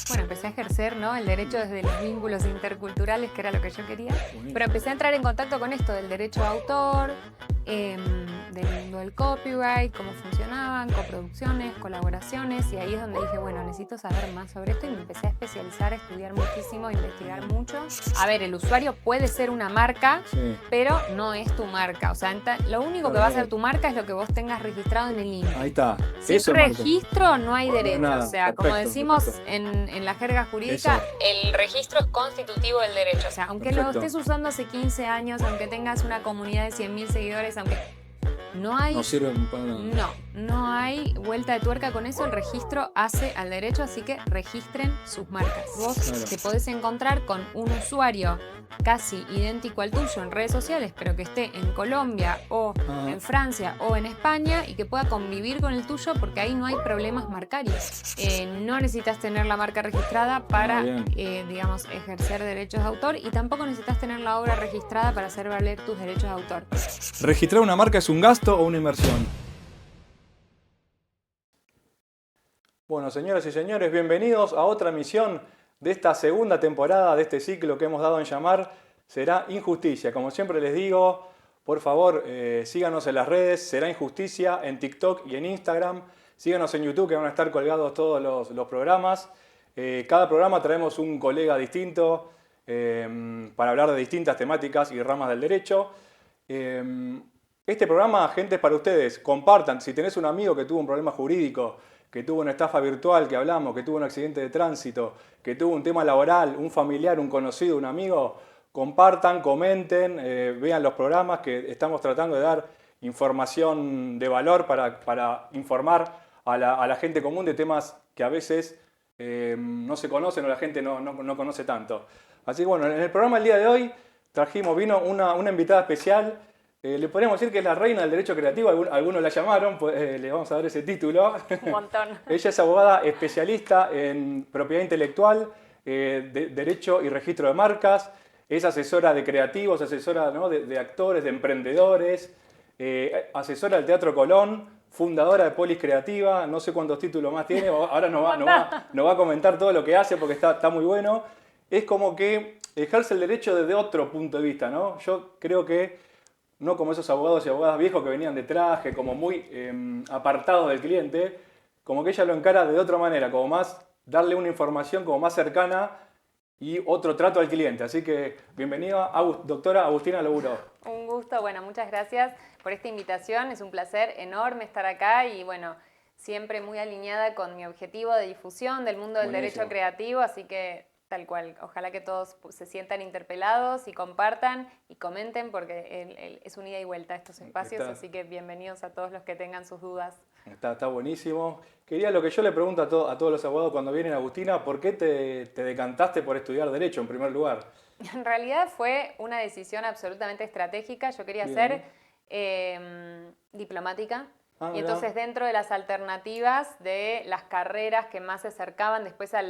Bueno, empecé a ejercer, ¿no?, el derecho desde los vínculos interculturales, que era lo que yo quería. Buenísimo. Pero empecé a entrar en contacto con esto del derecho de autor, del mundo del copyright, cómo funcionaban, coproducciones, colaboraciones, y ahí es donde dije, bueno, necesito saber más sobre esto, y me empecé a especializar, a estudiar muchísimo, a investigar mucho. A ver, el usuario puede ser una marca, Sí. pero no es tu marca. O sea, lo único que va a ser tu marca es lo que vos tengas registrado en el INPE. Ahí está. Sin Eso es marca. registro no hay derecho. nada. O sea, como Perfecto, decimos perfecto. en la jerga jurídica, Eso. el registro es constitutivo del derecho. O sea, aunque lo Perfecto. estés usando hace 15 años, aunque tengas una comunidad de 100.000 seguidores, aunque no hay... No sirve para nada. No hay vuelta de tuerca con eso. El registro hace al derecho, así que registren sus marcas. Vos Claro. te podés encontrar con un usuario casi idéntico al tuyo en redes sociales, pero que esté en Colombia o Ajá. en Francia o en España y que pueda convivir con el tuyo, porque ahí no hay problemas marcarios. No necesitas tener la marca registrada para, digamos, ejercer derechos de autor, y tampoco necesitas tener la obra registrada para hacer valer tus derechos de autor. ¿Registrar una marca es un gasto o una inversión? Bueno, señoras y señores, bienvenidos a otra emisión de esta segunda temporada de este ciclo que hemos dado en llamar Será Injusticia. Como siempre les digo, por favor, síganos en las redes, Será Injusticia, en TikTok y en Instagram. Síganos en YouTube, que van a estar colgados todos los programas. Cada programa traemos un colega distinto para hablar de distintas temáticas y ramas del derecho. Este programa, gente, es para ustedes. Compartan. Si tenés un amigo que tuvo un problema jurídico, que tuvo una estafa virtual que hablamos, que tuvo un accidente de tránsito, que tuvo un tema laboral, un familiar, un conocido, un amigo, compartan, comenten, vean los programas, que estamos tratando de dar información de valor para informar a la gente común de temas que a veces no se conocen o la gente no conoce tanto. Así que bueno, en el programa el día de hoy vino una invitada especial. Le podríamos decir que es la reina del derecho creativo, algunos la llamaron, pues, le vamos a dar ese título. Un montón. Ella es abogada especialista en propiedad intelectual, derecho y registro de marcas, es asesora de creativos, asesora, ¿no?, de actores, de emprendedores, asesora del Teatro Colón, fundadora de Polis Creativa, no sé cuántos títulos más tiene, ahora nos va a comentar todo lo que hace porque está muy bueno. Es como que ejerce el derecho desde otro punto de vista, ¿no? Yo creo que no como esos abogados y abogadas viejos que venían de traje, como muy apartados del cliente, como que ella lo encara de otra manera, como más darle una información como más cercana y otro trato al cliente. Así que bienvenida, doctora Agustina Loburo. Un gusto, bueno, muchas gracias por esta invitación. Es un placer enorme estar acá y bueno, siempre muy alineada con mi objetivo de difusión del mundo del derecho creativo, así que tal cual. Ojalá que todos se sientan interpelados y compartan y comenten, porque es un ida y vuelta estos espacios, así que bienvenidos a todos los que tengan sus dudas. Está buenísimo. Quería lo que yo le pregunto a todos los abogados cuando vienen, Agustina, ¿por qué te decantaste por estudiar Derecho en primer lugar? En realidad fue una decisión absolutamente estratégica. Yo quería ser diplomática. Y entonces, dentro de las alternativas de las carreras que más se acercaban después a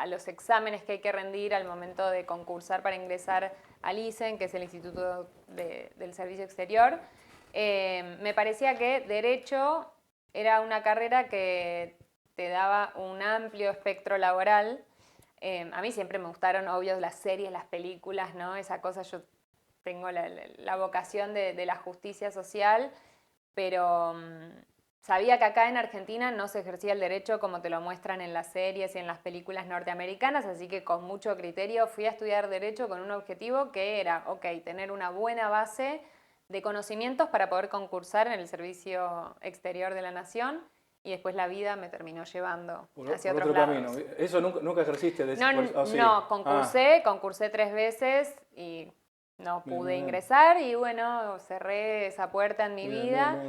los exámenes que hay que rendir al momento de concursar para ingresar al ISEN, que es el Instituto del Servicio Exterior, me parecía que Derecho era una carrera que te daba un amplio espectro laboral. A mí siempre me gustaron, obvio, las series, las películas, ¿no? Esa cosa, yo tengo la vocación de la justicia social, pero sabía que acá en Argentina no se ejercía el derecho como te lo muestran en las series y en las películas norteamericanas, así que con mucho criterio fui a estudiar Derecho con un objetivo que era, tener una buena base de conocimientos para poder concursar en el Servicio Exterior de la Nación, y después la vida me terminó llevando hacia otros lados. Camino. ¿Eso nunca ejerciste? No, concursé 3 veces y no pude ingresar, y bueno, cerré esa puerta en mi vida.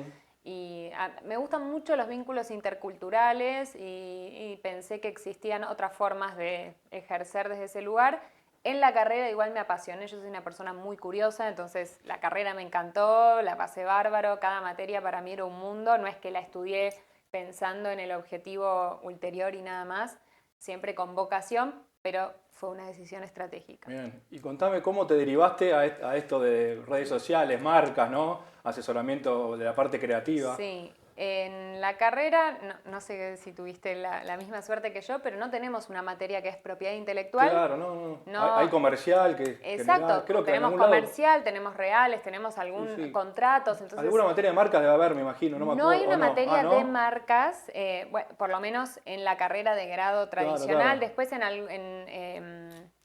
Y me gustan mucho los vínculos interculturales y pensé que existían otras formas de ejercer desde ese lugar. En la carrera igual me apasioné, yo soy una persona muy curiosa, entonces la carrera me encantó, la pasé bárbaro, cada materia para mí era un mundo, no es que la estudié pensando en el objetivo ulterior y nada más, siempre con vocación, pero fue una decisión estratégica. Bien, y contame cómo te derivaste a esto de redes sociales, marcas, ¿no? Asesoramiento de la parte creativa. Sí, En la carrera, no sé si tuviste la misma suerte que yo, pero no tenemos una materia que es propiedad intelectual. Claro, no. Hay comercial que exacto, general, creo que en tenemos algún lado. comercial, tenemos reales, tenemos Sí. contratos. Entonces, Alguna materia de marcas debe haber, me imagino, no me acuerdo. no hay una materia ¿no? de marcas, bueno, por lo menos en la carrera de grado tradicional. Claro. Después,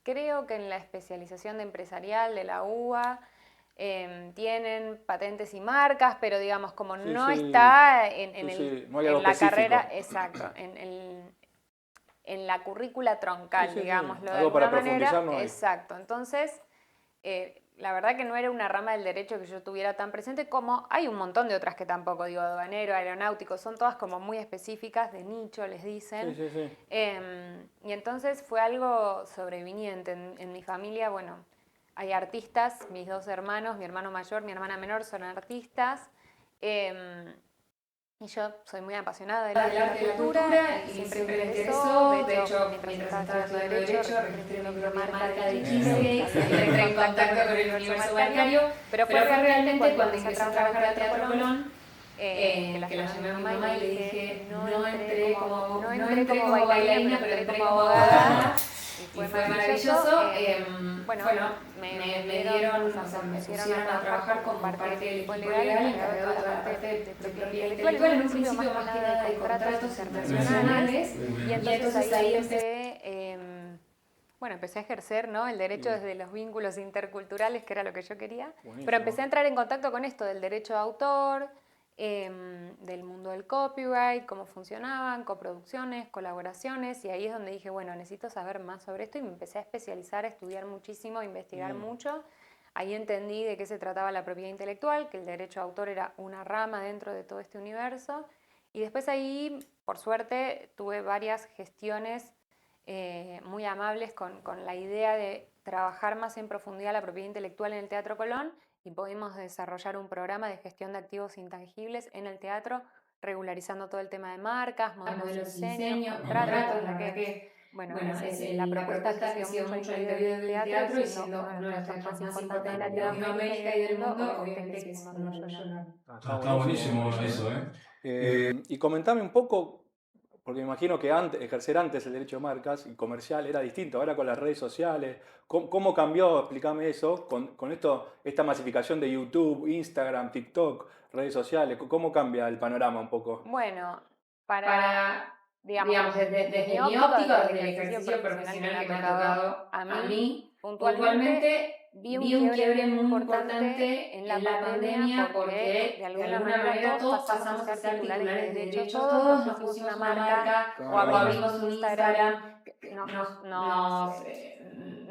creo que en la especialización de empresarial de la UBA tienen patentes y marcas, pero digamos, como no está no hay algo en la específico. carrera, exacto, en la currícula troncal, digámoslo de algo alguna para manera. profundizar no hay. Exacto, entonces la verdad que no era una rama del derecho que yo tuviera tan presente, como hay un montón de otras que tampoco, digo, aduanero, aeronáutico, son todas como muy específicas, de nicho, les dicen. Sí. Y entonces fue algo sobreviniente. En mi familia, bueno, hay artistas, mis dos hermanos, mi hermano mayor, mi hermana menor, son artistas. Y yo soy muy apasionada del arte y la cultura y siempre me interesó. De hecho, mientras estaba estudiando Derecho, registré mi propia marca de cheesecake, entré en contacto con el universo bancario, pero fue realmente cuando empecé a trabajar al Teatro Colón, que la llamé a mi mamá y le dije, no entré como bailarina, pero entré como abogada. Y fue maravilloso. Bueno, me dieron, o sea, me pusieron a trabajar como parte del equipo legal, encargado de toda la parte de propiedad intelectual, en un principio más que nada de contratos internacionales. Y entonces ahí empecé a ejercer, ¿no?, el derecho desde los vínculos interculturales, que era lo que yo quería. Buenísimo. Pero empecé a entrar en contacto con esto del derecho de autor, del mundo del copyright, cómo funcionaban, coproducciones, colaboraciones, y ahí es donde dije, bueno, necesito saber más sobre esto, y me empecé a especializar, a estudiar muchísimo, a investigar mucho. Ahí entendí de qué se trataba la propiedad intelectual, que el derecho de autor era una rama dentro de todo este universo, y después ahí, por suerte, tuve varias gestiones muy amables con la idea de trabajar más en profundidad la propiedad intelectual en el Teatro Colón, y pudimos desarrollar un programa de gestión de activos intangibles en el teatro, regularizando todo el tema de marcas, modelos de diseño, contratos, la que, bueno, la propuesta que ha sido mucho el interior del teatro y siendo uno de los teatros más importantes de Latinoamérica y del mundo, obviamente que es un orgullo enorme. Está buenísimo eso, ¿eh? Y comentame un poco, porque me imagino que ejercer antes el derecho de marcas y comercial era distinto, ahora con las redes sociales, ¿cómo cambió? Explícame eso, con esta masificación de YouTube, Instagram, TikTok, redes sociales, ¿cómo cambia el panorama un poco? Bueno, digamos, desde mi óptica, desde el ejercicio profesional que me ha tocado a mí, puntualmente vi un quiebre muy importante en la pandemia porque de alguna manera todos pasamos a ser titulares de derecho, todos nos pusimos una marca o abrimos un Instagram,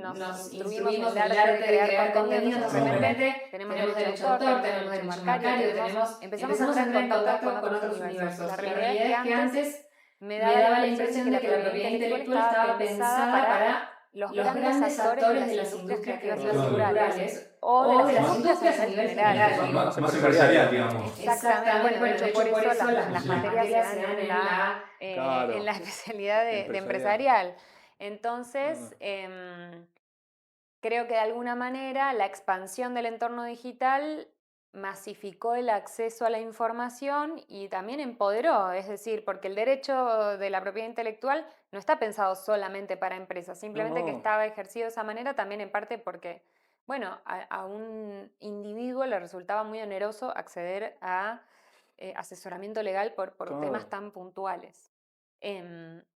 nos instruimos en el arte de crear contenido, entonces de repente tenemos derecho de autor, tenemos derecho marcario, empezamos a entrar en contacto con otros universos. La realidad es que antes me daba la impresión de que la propiedad intelectual estaba pensada para los grandes actores de las industrias creativas y culturales o de las industrias en general. Más empresarial, digamos. Exactamente, bueno, de hecho por eso las materias se dan en la especialidad de empresarial. Entonces, creo que de alguna manera la expansión del entorno digital masificó el acceso a la información y también empoderó, es decir, porque el derecho de la propiedad intelectual no está pensado solamente para empresas, simplemente que estaba ejercido de esa manera también en parte porque, bueno, a un individuo le resultaba muy oneroso acceder a asesoramiento legal por temas tan puntuales.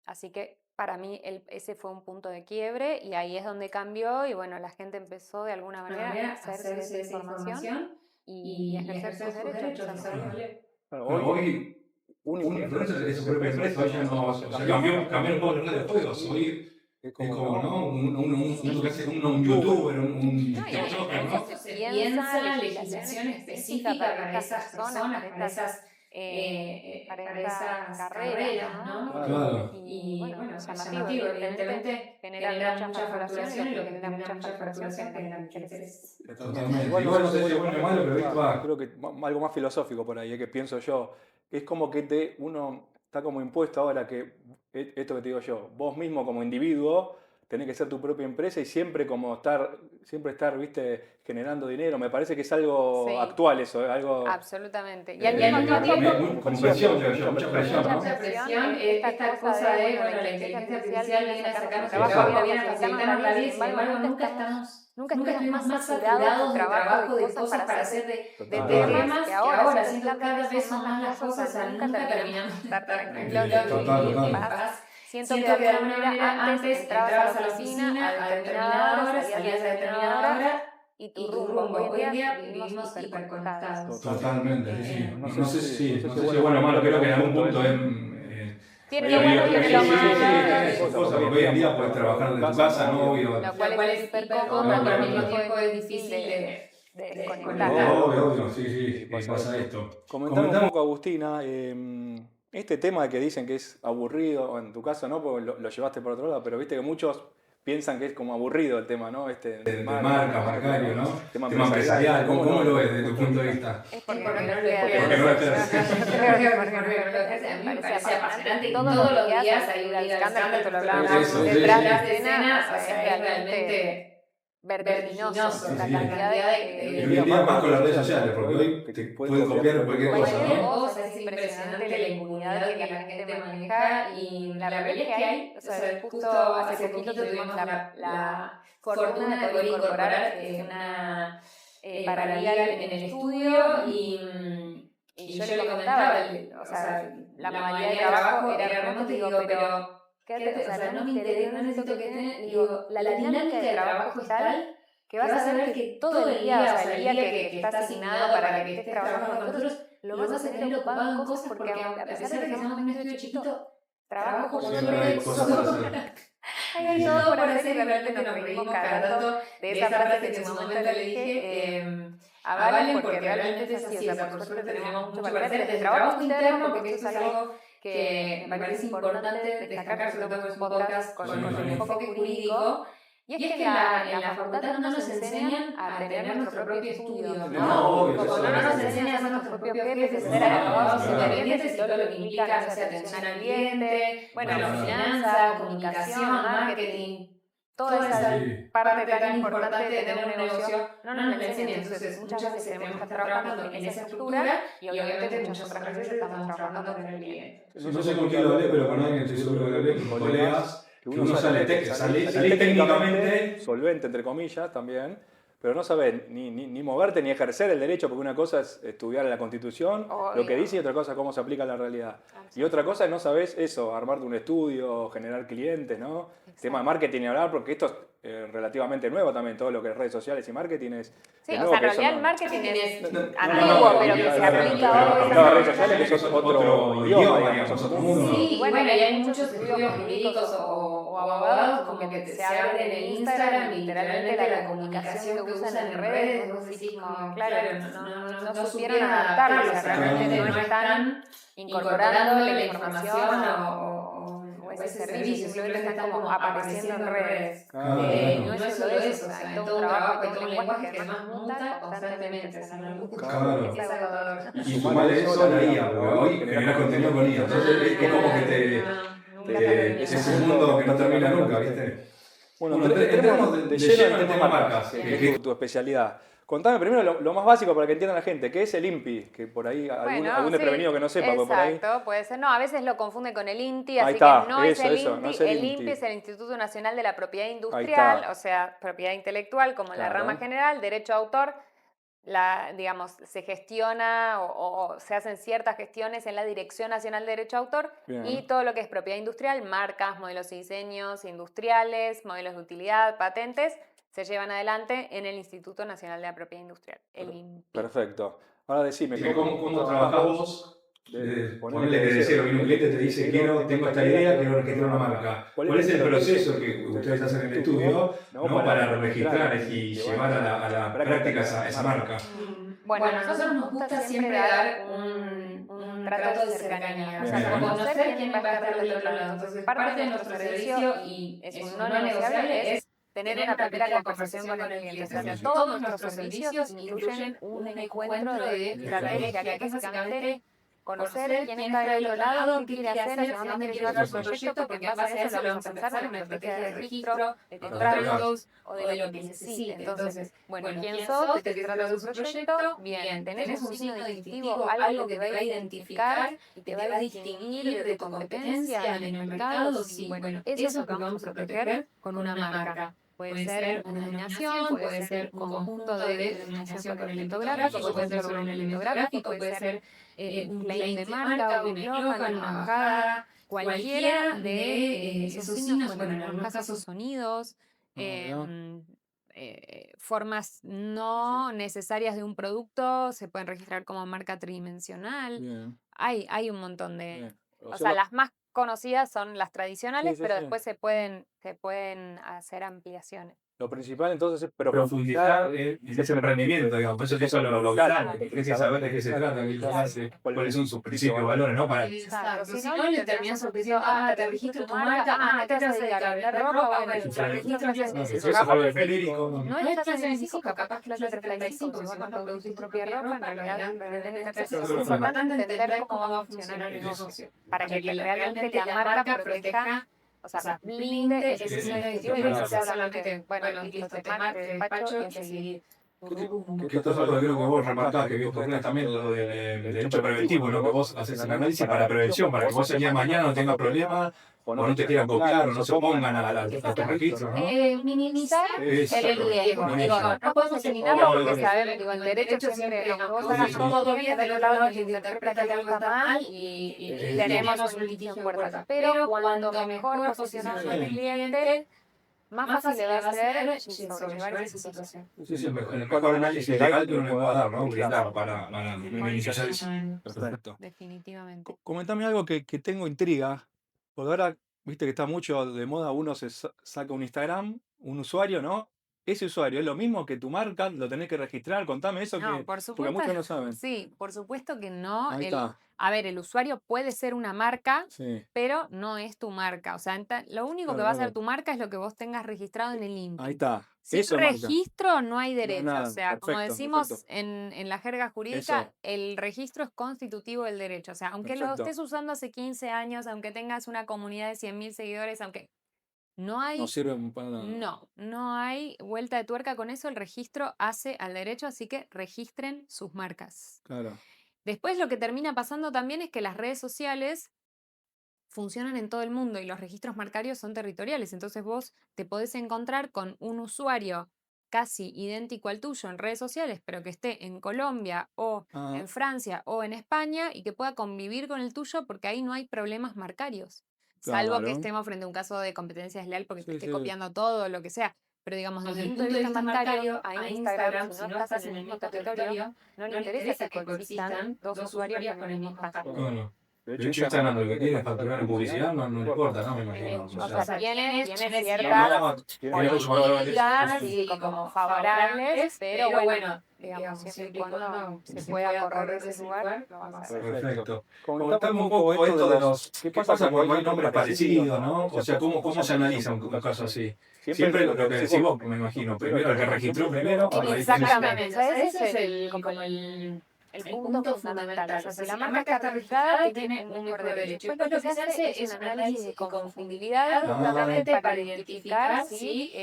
Así que para mí ese fue un punto de quiebre y ahí es donde cambió y bueno, la gente empezó de alguna manera a hacerse de esa información y ejercer sus derechos. Hoy un influencer es su propia empresa, hoy ya no, o sea, cambió un poco el de juegos, hoy es como, ¿no? Un youtuber, un TikToker, ¿no? Se piensa la legislación específica para esas personas, para esas carreras, ¿no? Claro. Y bueno, es llamativo, evidentemente genera mucha facturación y lo que genera mucha facturación genera mucho interés. Totalmente. Igual no sé si es bueno o malo, pero creo que algo más filosófico por ahí, que pienso yo, es como que uno está como impuesto ahora que, esto que te digo yo, vos mismo como individuo tenés que ser tu propia empresa y siempre estar, viste, generando dinero. Me parece que es algo actual eso, algo... Absolutamente. Y al mismo tiempo... Con presión, mucha presión, ¿no? Mucha presión, esta cosa de, bueno, la inteligencia artificial viene a sacarnos el trabajo, viene a facilitarnos la vida, sin embargo, nunca estuvimos más saturados de trabajo, de cosas para hacer, de temas que ahora siento cada vez son más las cosas, nunca terminamos de estar tranquilos, de paz. Siento que de alguna manera antes entrabas a la oficina a determinada hora, salías a determinada hora y tu rumbo. Hoy en día vivimos hiperconectados. Totalmente, sí. No sé si bueno o malo, creo que en algún punto tiene lo bueno y tiene lo malo. Hoy en día puedes trabajar desde tu casa, ¿no? Lo cual es hiper cómodo, pero al mismo tiempo es difícil de desconectar. Obvio, sí, pasa esto. Comentamos un poco, Agustina, este tema de que dicen que es aburrido, o en tu caso no, porque lo llevaste por otro lado, pero viste que muchos piensan que es como aburrido el tema, ¿no? De marca, marcario, ¿no? Tema empresarial, ¿cómo lo ves desde tu punto de vista? Es porque no lo me parece apasionante y todos los días hay un escándalo, esto lo hablábamos detrás de escena, es realmente vertiginoso la cantidad de... Hoy en día más con las redes sociales, porque hoy te pueden copiar cualquier cosa, ¿no? Es impresionante la impunidad que la gente maneja y la realidad es que hay, o sea, justo hace poquito tuvimos la fortuna de poder incorporar una paralegal en el estudio y yo le comentaba, o sea, la mayoría de trabajo era remoto y digo, pero... Quédate, o sea, no me interesa, no necesito que estén, digo, la dinámica de trabajo es tal que vas a saber que todo el día, o sea, el día que estás asignado para que estés trabajando con nosotros, lo vas a tener ocupado en cosas porque a pesar de que seamos un estudio chiquito, trabajo sobre eso. Hay todo por hacer y realmente nos reímos cada rato de esa frase que en su momento le dije a Valen porque realmente es así, o sea, por suerte tenemos mucho para hacer desde trabajo interno porque esto es algo que me parece importante destacar, sobre todo en un podcast con el enfoque jurídico, y es que en la facultad no nos enseñan a tener nuestro propio estudio, ¿no? Como no nos enseñan a ser nuestros propios jefes, a ser abogados independientes y todo lo que implica, no sé, atención al cliente, bueno, finanzas, comunicación, marketing, toda esa parte tan importante de tener un negocio, no nos la enseñan. Entonces, muchas veces tenemos que estar trabajando en esa estructura y obviamente muchas otras veces estamos trabajando con el cliente. No sé con quién lo hablé, pero con alguien estoy seguro que lo hablé, con colegas, que uno sale técnicamente solvente, entre comillas, también, pero no sabes ni moverte ni ejercer el derecho, porque una cosa es estudiar la Constitución, lo que dice, y otra cosa es cómo se aplica en la realidad. Y otra cosa es no sabes eso, armarte un estudio, generar clientes, ¿no? Exacto. Tema de marketing y hablar, porque esto es relativamente nuevo también, todo lo que es redes sociales y marketing es... Sí, o sea, en realidad el marketing es antiguo, pero que se aplica hoy. Las redes sociales, que eso es otro idioma, digamos, otro mundo. Sí, bueno, y hay muchos estudios jurídicos o abogados como que se abren en Instagram, literalmente la comunicación que usan en redes, vos decís como, claro, no supieron adaptarlo, o sea, realmente no están incorporando la información o ese servicio, simplemente están como apareciendo en redes. No es solo eso, o sea, hay todo un trabajo, hay todo un lenguaje que además muta constantemente. Y sumar eso a la IA, porque hoy generar contenido con IA. Entonces es como que es un mundo que no termina nunca, ¿viste? Bueno, entremos de lleno en el tema marcas, que es tu especialidad. Contame primero lo más básico para que entienda la gente, ¿qué es el INPI? Que por ahí algún desprevenido que no sepa. Exacto, puede ser. No, a veces lo confunde con el INTI, así que no es el INTI. El INPI es el Instituto Nacional de la Propiedad Industrial, o sea, propiedad intelectual como la rama general, derecho de autor. Digamos, se gestiona o se hacen ciertas gestiones en la Dirección Nacional de Derecho de Autor. Bien. Y todo lo que es propiedad industrial, marcas, modelos y diseños industriales, modelos de utilidad, patentes, se llevan adelante en el Instituto Nacional de la Propiedad Industrial, el INPI. Perfecto. Ahora decime, ¿cómo trabajás vos? Ponele que de cero, un cliente te dice, tengo esta idea, quiero registrar una marca. ¿Cuál es el proceso que ustedes hacen en el estudio para registrar y llevar a la práctica esa marca? Bueno, a nosotros nos gusta siempre dar un trato de cercanía, o sea, conocer quién va a estar del otro lado. Entonces, parte de nuestro servicio, y es un no negociable, es tener una primera conversación con el cliente. O sea, todos nuestros servicios incluyen un encuentro de estrategia, que es básicamente conocer quién está del otro lado, qué quiere hacer, hacia dónde quiere llevar su proyecto, porque en base a eso lo vamos a pensar en una estrategia de registro, de contratos o de lo que necesite. Entonces, bueno, ¿quién sos? ¿De qué trata tu proyecto? Bien, tenés un signo distintivo, algo que te va a identificar y te va a distinguir de tu competencia en el mercado. Sí, bueno, eso es lo que vamos a proteger con una marca. Puede ser una denominación, puede ser un conjunto de denominación con elemento gráfico, puede ser sobre un elemento gráfico, puede ser un claim de marca, un eslogan, una bajada, cualquiera de esos signos, bueno, en algunos casos sonidos, formas no necesarias de un producto, se pueden registrar como marca tridimensional. Bien. Hay un montón de... Bien. O sea, las más conocidas son las tradicionales, Sí, pero sí. después se pueden hacer ampliaciones. Lo principal entonces es profundizar en ese emprendimiento, digamos. Por eso es lo vital, que querés saber de qué se trata, qué lo hace, cuáles son sus principios, valores, ¿no? Para... Exacto. Si no le terminas diciendo, te registro tu marca, ¿qué te vas a dedicar a vender ropa? Bueno, te registro eso es algo específico. No estás en el físico, capaz que lo haces 35, si vos no producís tu propia ropa, en realidad es importante entender cómo va a funcionar el negocio, para que realmente la marca proteja, o sea, blinde ese signo distintivo y no sea solamente, bueno, listo, te despacho y a seguir. Que esto es algo que creo que vos remarcás, que vos tenés también lo del derecho preventivo, ¿no? Que vos haces el análisis para prevención, para que vos el día de mañana no tengas problemas, o no te quieran copiar, o no se pongan a tu registro, ¿no? Minimizar el riesgo. Digo, no podemos eliminarlo porque sabemos, digo, el derecho siempre, aunque vos hagas todo bien, del otro lado nos interpreta que algo está mal y tenemos un litigio en puerta. Pero cuando mejor posicionamos al cliente, más fácil le va a ser sobrellevar esa situación. Sí, el mejor análisis legal que uno le pueda dar, ¿no? Brindar para minimizar eso. Perfecto. Definitivamente. Comentame algo que tengo intriga, porque ahora, viste que está mucho de moda, uno se saca un Instagram, un usuario, ¿no? Ese usuario es lo mismo que tu marca, lo tenés que registrar, contame eso, No, que, por supuesto, porque muchos no saben. Sí, por supuesto que no. Ahí está. A ver, el usuario puede ser una marca, Sí. pero no es tu marca. O sea, lo único que va a ser tu marca es lo que vos tengas registrado en el INPI. Ahí está. Sin Eso registro no hay derecho. nada. O sea, como Perfecto, decimos perfecto. en la jerga jurídica, Eso. el registro es constitutivo del derecho. O sea, aunque lo Perfecto. estés usando hace 15 años, aunque tengas una comunidad de 100.000 seguidores, aunque no hay... No sirve para nada. No hay vuelta de tuerca con eso. El registro hace al derecho, así que registren sus marcas. Claro. Después lo que termina pasando también es que las redes sociales funcionan en todo el mundo y los registros marcarios son territoriales. Entonces vos te podés encontrar con un usuario casi idéntico al tuyo en redes sociales, pero que esté en Colombia o en Francia o en España y que pueda convivir con el tuyo porque ahí no hay problemas marcarios. Salvo que estemos frente a un caso de competencia desleal porque te esté copiando todo, lo que sea. Pero digamos, desde el punto de vista marcario, a Instagram, si no estás en el mismo territorio, no le interesa que coexistan dos usuarios con el mismo hashtag. Bueno, de hecho, Instagram lo que quiere es facturar en publicidad, no le importa, ¿no? Me imagino. O sea, tiene ciertas políticas y como favorables, pero bueno, digamos, siempre y cuando se pueda correr de ese lugar, lo vamos a hacer. Perfecto. Comentame un poco esto de los... ¿Qué pasa cuando hay nombres parecidos, no? O sea, ¿cómo se analiza un caso así? Siempre lo que decís vos, me imagino. Primero el que registró primero. Exactamente. O sea, ese es el punto fundamental. O sea, si la marca está registrada, tiene un número de derecho. Después lo que se hace es un análisis de confundibilidad justamente para identificar si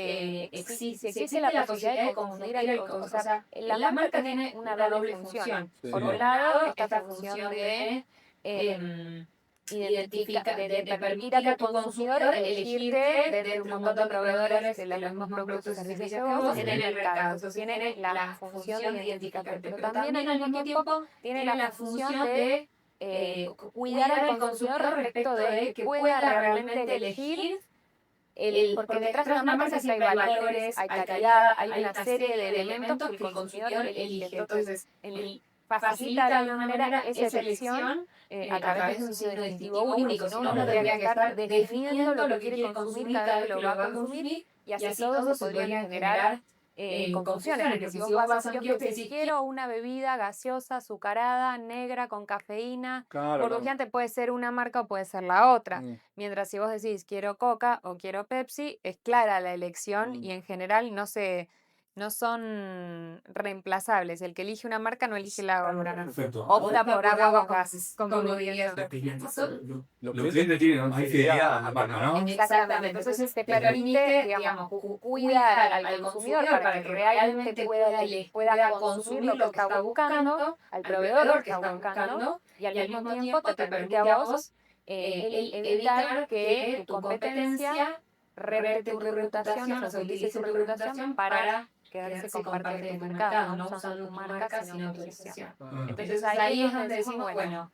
existe la posibilidad de confundir algo. O sea, la marca tiene una doble función. Por un lado, esta función de de permitir a tu consumidor elegirte desde un montón de proveedores de los mismos productos y servicios que vos en el mercado. Entonces tiene la función de identificarte, pero también al mismo tiempo tiene la función de cuidar al consumidor respecto de que pueda realmente elegir, porque detrás de una marca siempre hay valores, hay calidad, hay una serie de elementos que el consumidor elige. Entonces, facilita de alguna manera esa elección a través de un signo distintivo único. Si no, uno tendría que estar definiendo lo que quiere consumir cada vez que lo va a consumir y así todo se podría generar confusiones. Porque si vos vas a un kiosco y decís, quiero una bebida gaseosa, azucarada, negra, con cafeína, por urgente puede ser una marca o puede ser la otra. Mientras si vos decís, quiero Coca o quiero Pepsi, es clara la elección y en general no se no son reemplazables. El que elige una marca no elige la otra. Perfecto. Opta por agua gases, como diría. Los clientes tienen más fidelidad a la marca, ¿no? Exactamente. Entonces te permite, digamos, cuidar al consumidor para que realmente pueda consumir lo que está buscando, al proveedor que está buscando, y al mismo tiempo te permite a vos evitar que tu competencia reverte tu reputación o se utilice tu reputación para quedarse con parte de tu mercado, no usando tu marca sino tu posición. Entonces ahí es donde decimos, bueno,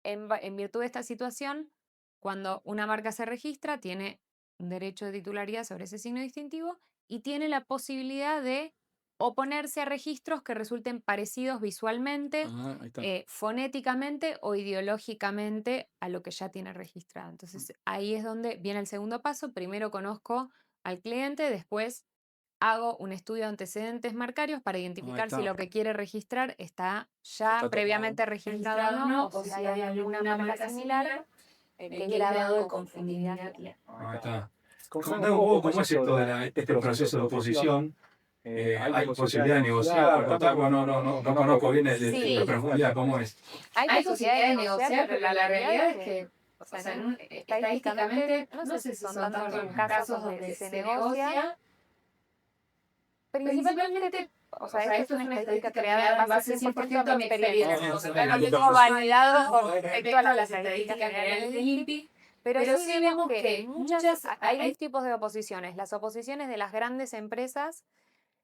en virtud de esta situación, cuando una marca se registra, tiene un derecho de titularidad sobre ese signo distintivo y tiene la posibilidad de oponerse a registros que resulten parecidos visualmente, fonéticamente o ideológicamente a lo que ya tiene registrado. Entonces ahí es donde viene el segundo paso. Primero conozco al cliente, después hago un estudio de antecedentes marcarios para identificar si lo que quiere registrar está ya previamente registrado o no, o si hay alguna marca similar, qué grado de conformidad tiene. Ahí está. Contame un poco cómo es esto de este proceso de oposición. ¿Hay posibilidad de negociar? No conozco bien de profundidad cómo es. Hay posibilidad de negociar, pero la realidad es que, o sea, estadísticamente, no sé si son tantos los casos donde se negocia. Principalmente, o sea, esto es una estadística creada en base 100% a mi experiencia. O sea, no lo tengo validado con respecto a las estadísticas generales del INPI, pero sí vemos que hay dos tipos de oposiciones. Las oposiciones de las grandes empresas,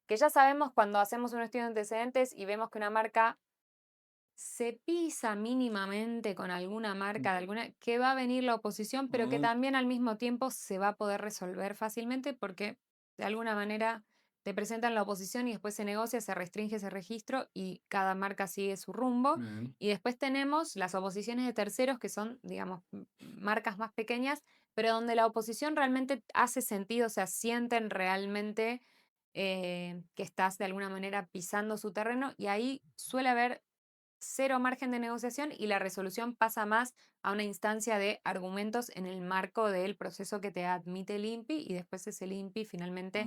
que ya sabemos cuando hacemos un estudio de antecedentes y vemos que una marca se pisa mínimamente con alguna marca, que va a venir la oposición, pero que también al mismo tiempo se va a poder resolver fácilmente porque de alguna manera te presentan la oposición y después se negocia, se restringe ese registro y cada marca sigue su rumbo. Y después tenemos las oposiciones de terceros que son, digamos, marcas más pequeñas, pero donde la oposición realmente hace sentido, o sea, sienten realmente que estás de alguna manera pisando su terreno y ahí suele haber cero margen de negociación y la resolución pasa más a una instancia de argumentos en el marco del proceso que te admite el INPI y después es el INPI finalmente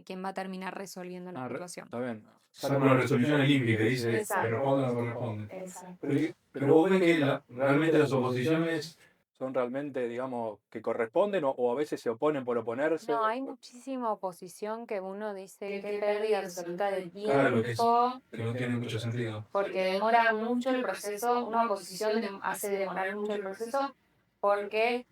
quien va a terminar resolviendo la situación. Está bien. Sale una resolución del INPI que dice corresponde o no corresponde. Pero vos ves que realmente las oposiciones son realmente, digamos, que corresponden o a veces se oponen por oponerse. No, hay muchísima oposición que uno dice que pérdida absoluta de tiempo. Claro, que no tiene mucho sentido. Porque demora mucho el proceso, una oposición hace demorar mucho el proceso porque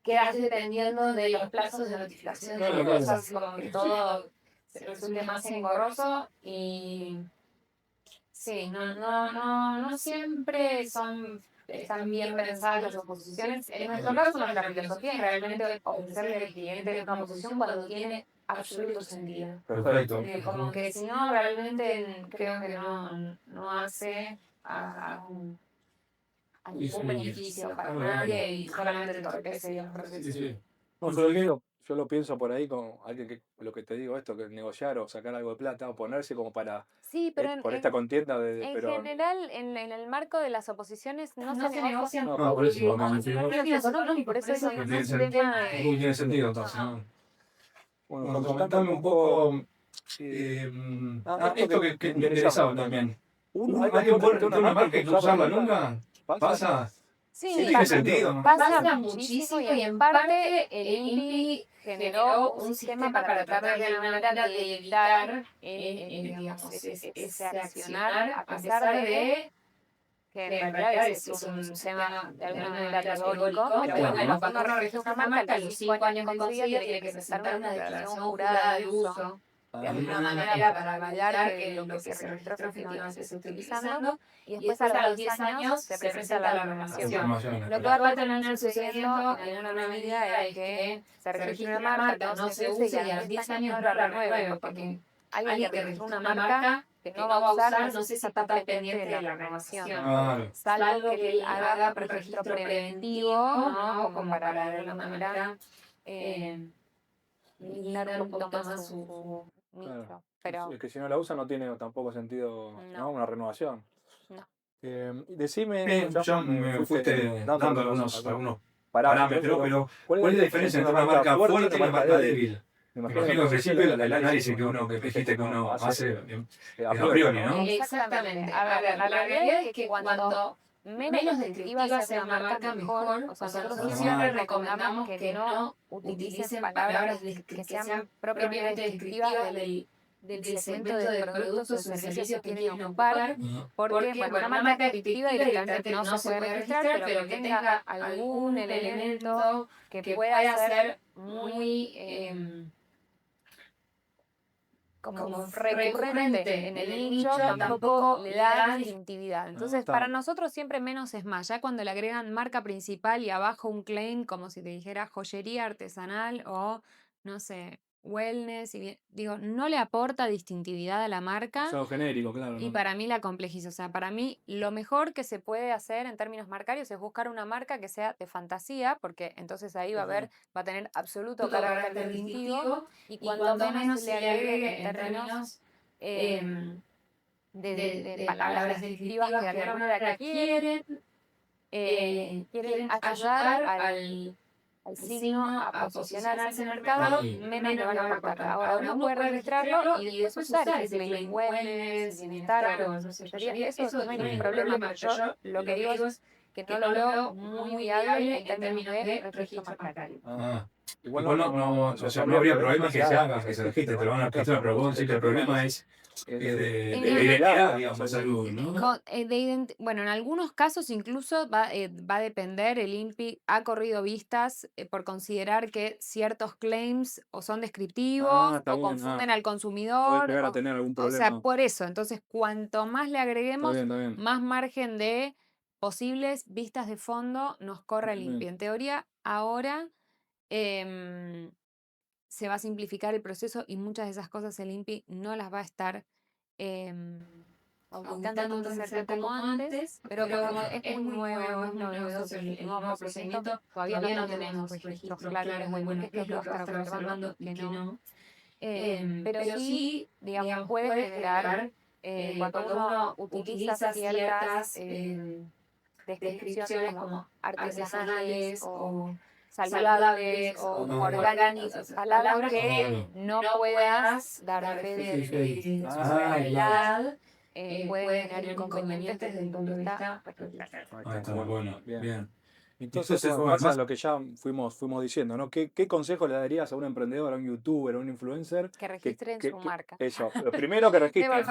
quedas dependiendo de los plazos de notificación de cosas, como que todo se resulte más engorroso y sí, no siempre están bien pensadas las oposiciones. En nuestro caso, nuestra filosofía es realmente ofrecerle al cliente una oposición cuando tiene absoluto sentido. Perfecto. Como que si no, realmente creo que no hace algún beneficio para nadie y solamente entorpece el proceso. Sí. No, yo lo pienso por ahí con alguien que, lo que te digo esto, que negociar o sacar algo de plata o ponerse como para, sí, pero por esta contienda en general, en el marco de las oposiciones no se negocian. No, por eso. Por eso es un tema de... Tiene sentido entonces. Bueno, comentame un poco esto que me interesaba también. ¿Alguien pone una marca y no usarla nunca? ¿Pasa? Sí, tiene sentido. Pasa muchísimo y en parte el INPI generó un sistema para tratar de alguna manera de evitar digamos, ese accionar, a pesar de que en realidad es un tema de alguna manera teórico, pero bueno, cuando uno registra una marca, a los 5 años de conseguida tiene que presentar una declaración jurada de uso, de alguna manera para validar que lo que se registró efectivamente se está utilizando, y después a los 10 años se presenta la renovación. Lo que va a terminar sucediendo en alguna medida es que se registra una marca, no se use y a los 10 años no la renueve, porque alguien que registró una marca que no va a usar, no sé si está pendiente de la renovación. Salvo que él haga registro preventivo, ¿no? Como para de alguna manera limitar un poquito más su micro. Claro. Pero es que si no la usa no tiene tampoco sentido, ¿no? Una renovación. No. Decime, ya me fuiste dando algunos parámetros, pero ¿cuál es la diferencia entre una marca fuerte y una marca débil? Me imagino que al principio el análisis que uno hace a priori, ¿no? Exactamente. A ver, la realidad es que cuando menos descriptiva sea una marca, mejor. O sea, nosotros siempre recomendamos que no utilicen palabras que sean propiamente descriptivas del segmento de productos o servicios que quieren ocupar, porque bueno, una marca descriptiva directamente no se puede registrar, pero que tenga algún elemento que pueda ser muy como recurrente en el nicho, tampoco le da distintividad. Entonces, para nosotros siempre menos es más. Ya cuando le agregan marca principal y abajo un claim, como si te dijera joyería artesanal o, no sé, wellness, digo, no le aporta distintividad a la marca. Es algo genérico, claro. Y para mí la complejiza. O sea, para mí lo mejor que se puede hacer en términos marcarios es buscar una marca que sea de fantasía, porque entonces ahí va a tener absoluto carácter distintivo, y cuando menos se le agregue en términos de palabras descriptivas que de alguna manera quieren ayudar al signo a posicionarse en el mercado, menos le van a aportar. Ahora uno puede registrarlo y después usar el claim wellness, bienestar o joyería. Eso no hay ningún problema, pero yo lo que digo es que no lo veo muy viable en términos de registro marcario. Igual no habría problema que se haga, que se registre, te lo van a registrar, pero vos decís que el problema es de identidad, digamos, de salud, ¿no? Bueno, en algunos casos incluso va a depender, el INPI ha corrido vistas por considerar que ciertos claims o son descriptivos o confunden al consumidor. Puede llegar a tener algún problema. O sea, por eso, entonces cuanto más le agreguemos, está bien. más margen de posibles vistas de fondo nos corre el INPI. En teoría, ahora se va a simplificar el proceso y muchas de esas cosas el INPI no las va a estar auditando como antes, pero como es muy nuevo, es novedoso el nuevo procedimiento, todavía no tenemos registros claros de bueno, qué es lo que va a estar observando y qué no. Pero sí, digamos, puede generar, cuando uno utiliza ciertas descripciones como artesanales o saludables o orgánicos, palabras que no puedas dar fe de realidad, pueden generar inconvenientes desde el punto de vista Está bueno, bien. Entonces, pasa lo que ya fuimos diciendo, ¿no? ¿Qué consejo le darías a un emprendedor, a un youtuber, a un influencer? Que registren su marca. Eso, lo primero que registren.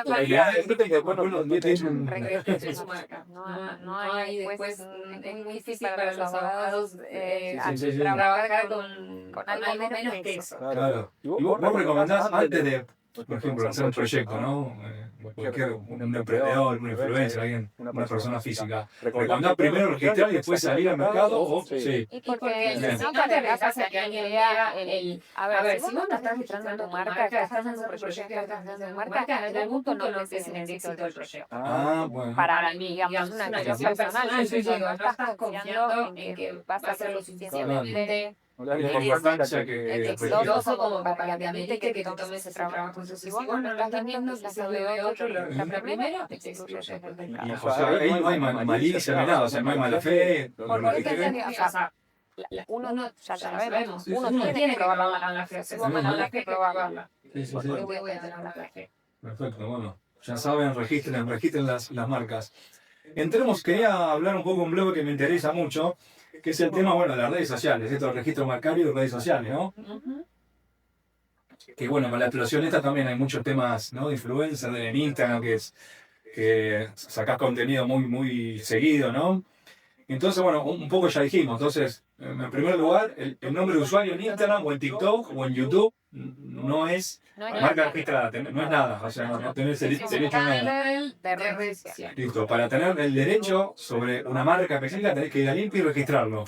La idea es que después no registren su marca. No hay después, es muy difícil para los abogados trabajar con algo menos que eso. Claro. Y vos recomendás antes de, por ejemplo, hacer un proyecto, ¿no? Un emprendedor, un influencer, alguien, una persona física. ¿Recomendás primero registrar y después salir al mercado? Sí. Y porque no te arriesgas a que alguien vea a ver, si vos no estás registrando tu marca, estás haciendo un proyecto, estás haciendo tu marca, en algún punto no ves en el éxito del proyecto. Bueno. Para mí, digamos, una decisión personal, no estás confiando en que vas a ser lo suficientemente exitoso como para que admite que tomes ese trabajo. Entonces, si vos no estás viendo que se ve otro lo registra primero, te excluyes del mercado. O sea, ahí no hay malicia ni nada, o sea, no hay mala fe. Uno, ya sabemos, uno tiene que probar la mala fe. Si vos mala fe, probarla. ¿Por qué voy a tener mala fe? Perfecto, bueno, ya saben, registren las marcas. Quería hablar un poco de un blog que me interesa mucho, que es el tema, bueno, de las redes sociales, esto del registro marcario y redes sociales, ¿no? Que bueno, con la explosión esta también hay muchos temas, ¿no? De influencer en Instagram, que sacás contenido muy seguido, ¿no? Entonces, bueno, un poco ya dijimos, entonces, en primer lugar, el nombre de usuario en Instagram o en TikTok o en YouTube no es marca registrada, no es nada, o sea, no tenés derecho a nada. Listo, para tener el derecho sobre una marca específica tenés que ir al INPI y registrarlo.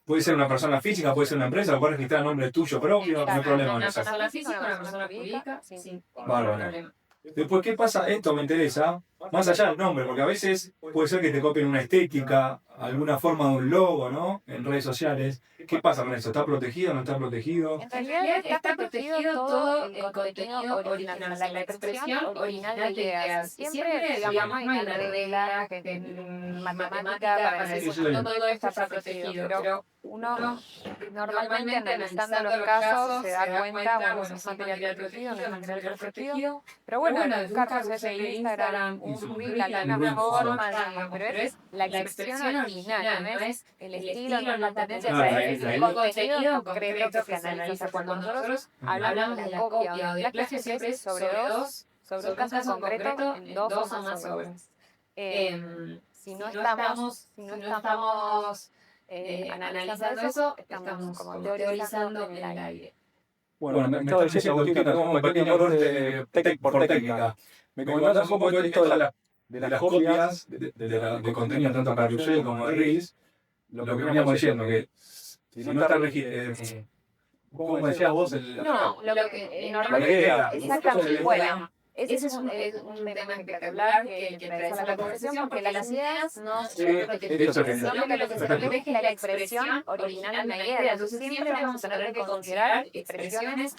Puede ser una persona física, puede ser una empresa, lo puedes registrar a nombre tuyo propio, no hay problema en eso. Una persona física, una persona jurídica, sí. Bárbaro. Después, ¿qué pasa? Esto me interesa, más allá del nombre, porque a veces puede ser que te copien una estética, alguna forma de un logo, ¿no? En redes sociales. ¿Qué pasa con eso? ¿Está protegido o no está protegido? En realidad está protegido todo el contenido original, la expresión original de ideas. Siempre, digamos, hay una regla matemática para decir todo esto está protegido, pero uno normalmente analizando los casos se da cuenta, bueno, si es material protegido, no es material protegido. Pero bueno, en el caso de Instagram, un reel, alguna forma, digamos, pero es la expresión original, no es el estilo, no es la tendencia, es el contenido concreto que se analiza. O sea, cuando nosotros hablamos de la copia o del plagio, siempre es sobre un caso concreto en dos o más obras. Si no estamos analizando eso, estamos como teorizando en el aire. Bueno, me estaba diciendo, Agustín, que tenemos un pequeño corte por técnica. Me comentabas un poco de esto de las copias de contenido tanto para Carrusel como de Reels. Lo que veníamos diciendo, que si no está registrado, ¿cómo decías vos? No, lo que normalmente, exactamente, bueno, ese es un tema espectacular que traes a la conversación, porque las ideas no se protegen, sino que lo que se protege es la expresión original de una idea. Entonces siempre vamos a tener que considerar expresiones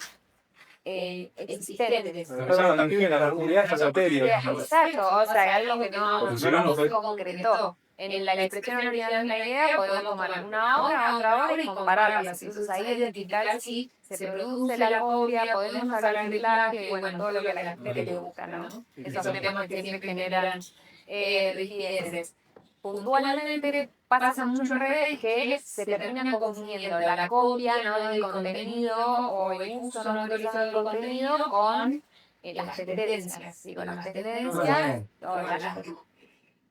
existentes. Pero tangible, la unidad es esotério. Exacto, o sea, algo que no se concretó. En la expresión original de una idea podemos tomar una obra, otra obra y compararlas. Entonces ahí identificar si se produce la copia, podemos hablar de plagio y bueno, todo lo que la gente le busca, ¿no? Esos temas que siempre generan rigideces. Puntualmente pasa mucho en redes que se termina confundiendo la copia, ¿no?, del contenido o el uso no autorizado del contenido con las tendencias. Y con las tendencias,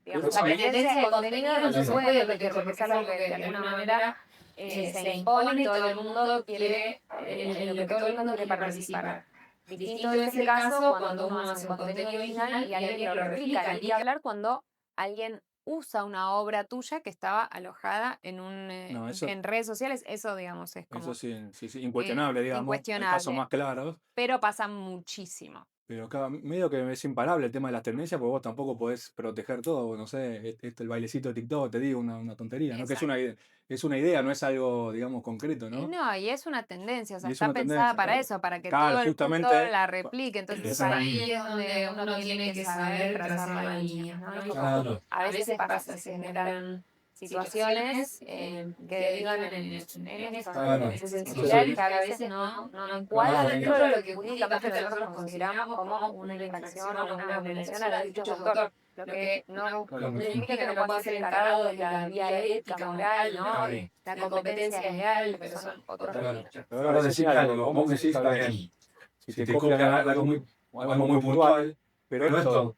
digamos, la tendencia de contenido no se puede proteger porque es algo que de alguna manera se impone y todo el mundo quiere, en lo que todo el mundo quiere participar. Distinto es el caso cuando uno hace un contenido original y alguien lo replica. Y hablar cuando alguien usa una obra tuya que estaba alojada en redes sociales, eso, digamos, es como... Eso sí, incuestionable, digamos. Incuestionable. El caso más claro. Pero pasa muchísimo. Pero acá medio que es imparable el tema de las tendencias, porque vos tampoco podés proteger todo. No sé, el bailecito de TikTok, te digo, una tontería, ¿no? Que es una idea, no es algo, digamos, concreto, ¿no? No, y es una tendencia, o sea, Y está pensada para eso, para que todo el mundo la replique. Entonces ahí es donde uno tiene que saber trazar la línea, ¿no? Claro. A veces pasa, se generan situaciones que derivan en sensibilidad y que a veces no encuadran dentro de lo que jurídicamente nosotros consideramos como una infracción o una vulneración a los derechos de autor. Lo que no significa que no pueda ser encarado de la vía ética, moral, ¿no? La competencia legal, pero son otros caminos. Pero ahora decís algo, vos decís, está bien, si te copian algo muy puntual, pero esto,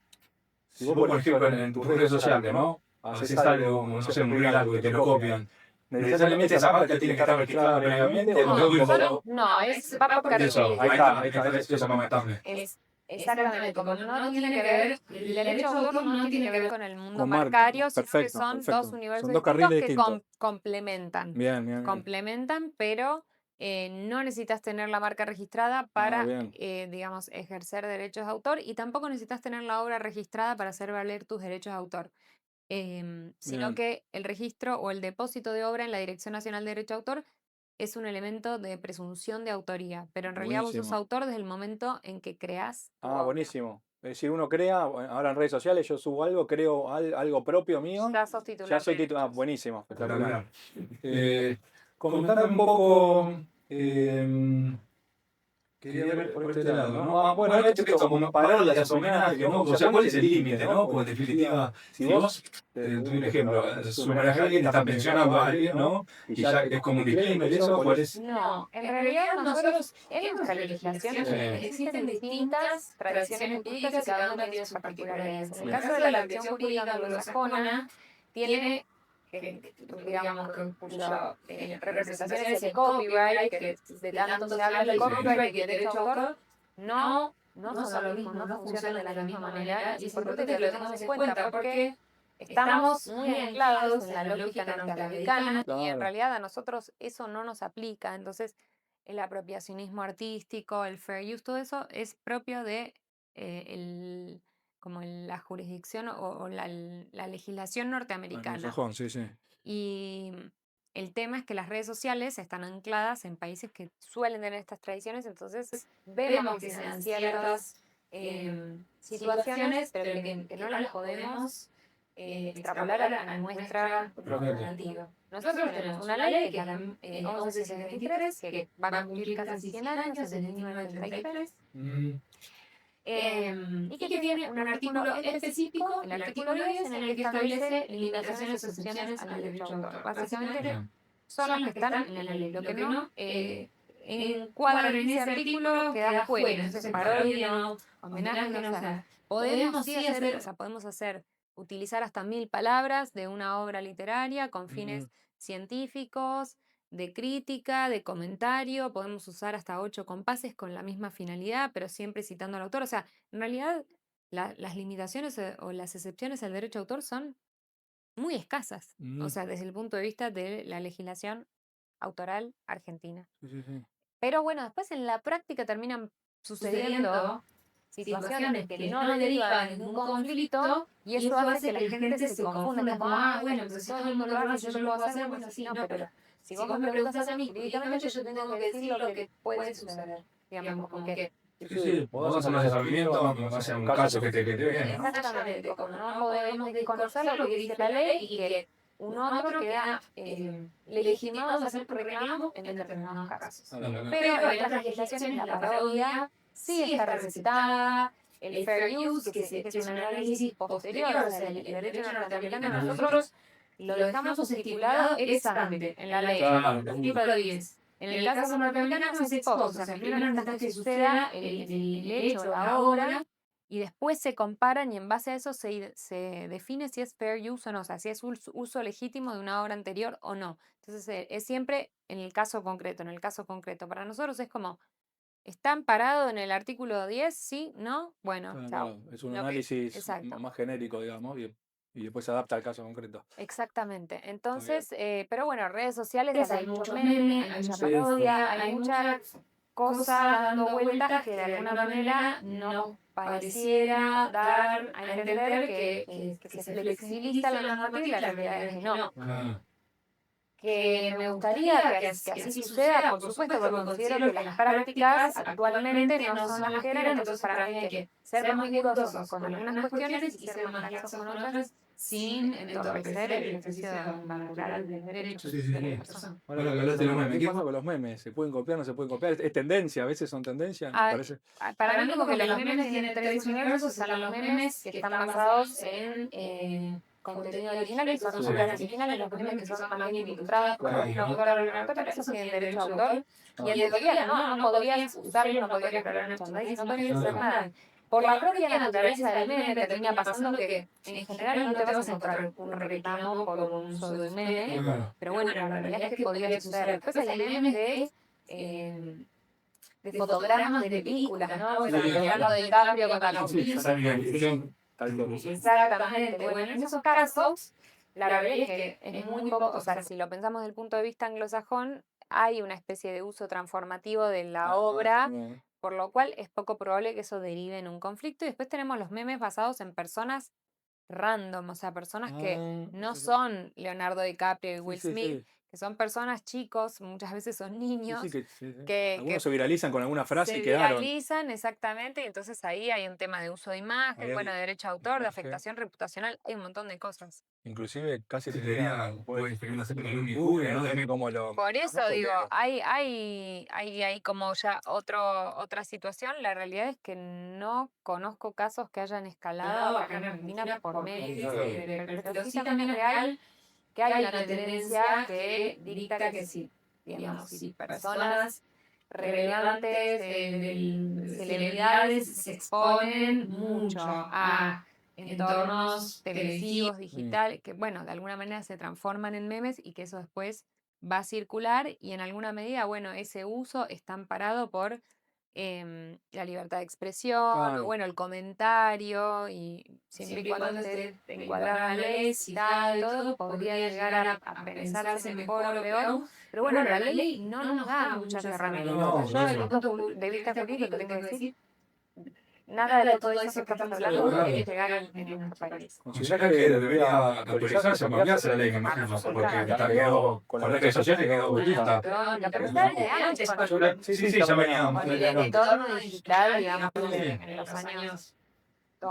si vos, por ejemplo, en tus redes sociales, ¿no? Haces algo, no sé, un reel, algo que te lo copian, ¿necesariamente esa marca tiene que estar registrada previamente? No, va por características. Ahí está, eso es lamentable. Exactamente, como no tiene que ver, el derecho de autor no tiene que ver con el mundo bancario, sino que son dos universos distintos que complementan. Bien. Complementan, pero no necesitas tener la marca registrada para, digamos, ejercer derechos de autor y tampoco necesitas tener la obra registrada para hacer valer tus derechos de autor. Sino que el registro o el depósito de obra en la Dirección Nacional de Derecho de Autor es un elemento de presunción de autoría, pero en realidad vos sos autor desde el momento en que creás. Buenísimo. Es decir, uno crea, ahora en redes sociales yo subo algo, creo algo propio mío. Ya sos titular. Ya soy titular. Buenísimo, espectacular. Comentame un poco... quería ver por este lado, ¿no? Bueno, esto es como parodias, homenajes, ¿no? O sea, ¿cuál es el límite, no? Porque en definitiva, si vos, te doy un ejemplo, su homenaje a alguien, está mencionando a alguien, ¿no? Y ya es como un disclaimer, ¿eso cuál es? No, en realidad nosotros, en nuestra legislación, existen distintas tradiciones jurídicas y cada una tiene sus particularidades. En el caso de la acción jurídica anglosajona, tiene... digamos, cuya representación es el copyright, que de tanto se habla del copyright y el derecho de autor, no son lo mismo, no funcionan de la misma manera. Y es importante que lo tengamos en cuenta porque estamos muy anclados en la lógica norteamericana y en realidad a nosotros eso no nos aplica. Entonces, el apropiacionismo artístico, el fair use, todo eso es propio de como la jurisdicción o la legislación norteamericana. Anglosajón, sí, sí. Y el tema es que las redes sociales están ancladas en países que suelen tener estas tradiciones, entonces vemos que se dan ciertas situaciones, pero que no las podemos extrapolar a nuestra normativa. Nosotros tenemos una ley que es la 11.623, que va a cumplir casi 100 años, desde 1933. Y que tiene un artículo específico, el artículo 10, en el que establece limitaciones o excepciones al derecho de autor. Básicamente son las que están en la ley. Lo que no encuadra en ese artículo queda afuera. Entonces, parodia, no, homenaje, no, o sea, podemos sí hacer, o sea, podemos utilizar hasta 1000 palabras de una obra literaria con fines científicos, de crítica, de comentario, podemos usar hasta 8 compases con la misma finalidad, pero siempre citando al autor. O sea, en realidad las limitaciones o las excepciones al derecho de autor son muy escasas, o sea, desde el punto de vista de la legislación autoral argentina. Sí. Pero bueno, después en la práctica terminan sucediendo situaciones que no derivan de ningún conflicto y eso hace que la gente se confunda, como, bueno, pues si todo el mundo lo hace, yo lo puedo hacer, bueno, sí, no, pero si vos me preguntas a mí, jurídicamente yo tengo que decir lo que puede suceder, digamos, como que... Sí, vos haces un asesoramiento, no haces un caso que te viene, ¿no? Exactamente, como no podemos desconocer lo que dice la ley y que un otro queda legitimado a hacer tu reclamo en determinados casos. Pero en otras legislaciones la parodia sí está recitada, el fair use, que es un análisis posterior, o sea, el derecho norteamericano nosotros lo dejamos estipulado ex ante en la ley, artículo 10. En el caso norteamericano es ex post, o sea, primero hasta que suceda el hecho, la obra, y después se comparan y en base a eso se define si es fair use o no, o sea, si es uso legítimo de una obra anterior o no. Entonces es siempre en el caso concreto, Para nosotros es como, ¿está amparado en el artículo 10? ¿Sí? ¿No? Bueno, chao. Claro, es un análisis más genérico, digamos, y después se adapta al caso concreto. Exactamente. Entonces, pero bueno, redes sociales hay mucho meme, hay mucha parodia, hay mucha cosa dando vueltas que de alguna manera no pareciera dar a entender que se flexibiliza la normativa y la realidad es que no. Que me gustaría que así suceda, por supuesto, porque considero que las prácticas actualmente no son las que eran, entonces para mí hay que ser más rigurosos con algunas cuestiones y ser más laxos con otras, sin entorpecer el ejercicio natural del derecho de la persona. Ahora que hablaste de los memes, ¿qué pasa con los memes? ¿Se pueden copiar, no se pueden copiar? ¿Es tendencia? ¿A veces son tendencia? Parece. Para mí, como que los memes tienen 3 universos, están los memes que están basados en contenido original, y son obras originales, los memes que son más bien ilustradas por un autor o un autor, esos tienen derecho a autor. Y en teoría no podrías usarlos, no podrías crear merchandising, no podrías hacer nada. Por la propia naturaleza del meme te termina pasando que en general no te vas a encontrar un reclamo por un uso de un meme, pero bueno, la realidad es que podría suceder. Después hay memes de fotogramas de películas, ¿no? Leonardo DiCaprio con la Exactamente. Bueno, en esos casos, la realidad es que es muy poco, o sea, si lo pensamos desde el punto de vista anglosajón, hay una especie de uso transformativo de la obra, por lo cual es poco probable que eso derive en un conflicto. Y después tenemos los memes basados en personas random, o sea, personas que no son Leonardo DiCaprio y Will Smith, que son personas chicos, muchas veces son niños, que algunos se viralizan con alguna frase y quedaron. Se viralizan, exactamente, y entonces ahí hay un tema de uso de imagen, de derecho de autor, de afectación reputacional, hay un montón de cosas. Inclusive casi se diría, puede escribir una serie de Google, ¿no? Como lo... Por eso digo, hay como ya otra situación. La realidad es que no conozco casos que hayan escalado acá en Argentina por medio, pero sí también es real que hay una tendencia que dicta que si, digamos, si personas relevantes, celebridades se exponen mucho a entornos televisivos, digitales, que bueno, de alguna manera se transforman en memes y que eso después va a circular y en alguna medida, bueno, ese uso está amparado por la libertad de expresión, bueno, el comentario, y siempre y cuando esté encuadrada la ley, citada y todo, podría llegar a pensarse mejor o peor, pero bueno, la ley no nos da muchas herramientas. Yo, desde el punto de vista jurídico, tengo que decir, nada de todo eso que estamos hablando puede llegar en nuestro país. Considera que debería actualizarse, cambiarse la ley, me imagino, porque quedó, con las redes sociales quedó budista. La persona de antes, Sí, ya venía. con el entorno digital, digamos, en los años...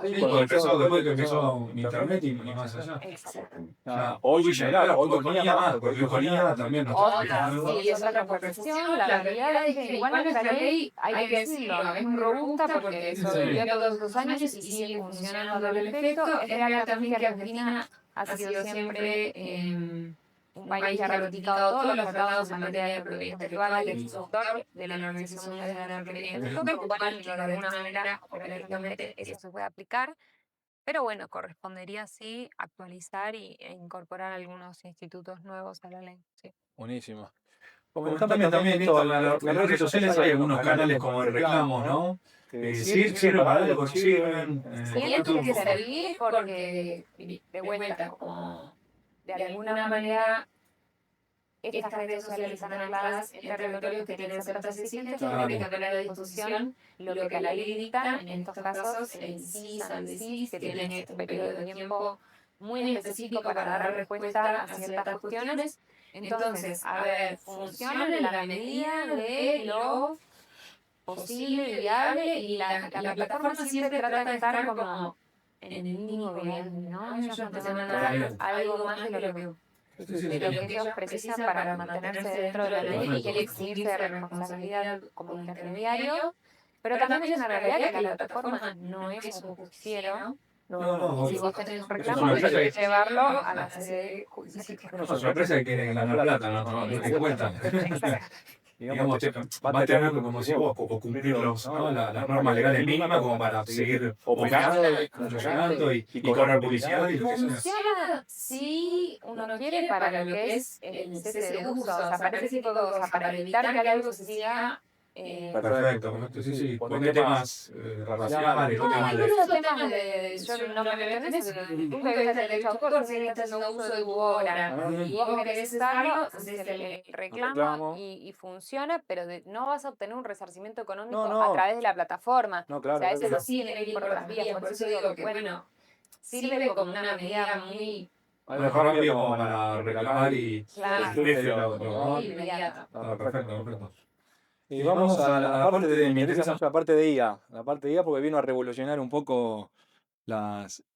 Sí, después que empezó internet y más allá. Exactamente. Hoy ya hoy ponía más, porque ponía también sí, es otra profesión. La realidad es que igual nuestra ley, hay que decirlo, es muy robusta porque sobrevivió todos los años y sigue funcionando al efecto. Es real también que Argentina ha sido siempre un país que ha ratificado todos los tratados en materia de propiedad intelectual del autor de la Organización Mundial de la Propiedad Intelectual, con lo cual, de alguna manera, operativamente, eso se puede aplicar. Pero bueno, correspondería sí actualizar e incorporar algunos institutos nuevos a la ley. Sí. Buenísimo. Comentame también esto, en las redes sociales hay algunos canales como de reclamos, ¿no? Sirve para algo, sirven. Tiene que servir porque, de vuelta, como de alguna manera estas redes sociales están ancladas en territorios que tienen que ser accesibles, tienen que poner a disposición lo que la ley dicta, en estos casos el CIS, ANSIS, que tienen este periodo de tiempo muy específico para dar respuesta a ciertas cuestiones. Entonces, a ver, funciona en la medida de lo posible y viable, y la plataforma siempre trata de estar como en el mínimo viable, ¿no? Ellos no te mandan algo más de lo que ellos precisan para mantenerse dentro de la ley y eximirse de responsabilidad como intermediario, pero también es una realidad que la plataforma no es un justiciero. No, si vos tenés un reclamo, tenés que llevarlo a la sede judicial. No, son sorpresas que quieren ganar plata, no te cuentan. Digamos, va a tener, como decís vos, cumplir las normas legales mínimas como para seguir operando y cobrar publicidad. Funciona si uno quiere para lo que es el cese de uso, o sea, para ese tipo de cosas, para evitar que algo se siga. Perfecto, sí. Con temas raciales, con temas de... Yo no me meto en eso, desde el punto de vista del derecho a autor, si estás haciendo uso de tu obra y vos querés usarlo, entonces el reclamo y funciona, pero no vas a obtener un resarcimiento económico a través de la plataforma. No, claro, o sea, eso sí tiene que ir por otras vías, por eso digo que, bueno, sirve como una medida muy... mejor rápido como para reclamar y... Claro, inmediata. Perfecto. Y vamos a la parte me interesa mucho la parte de IA. La parte de IA porque vino a revolucionar un poco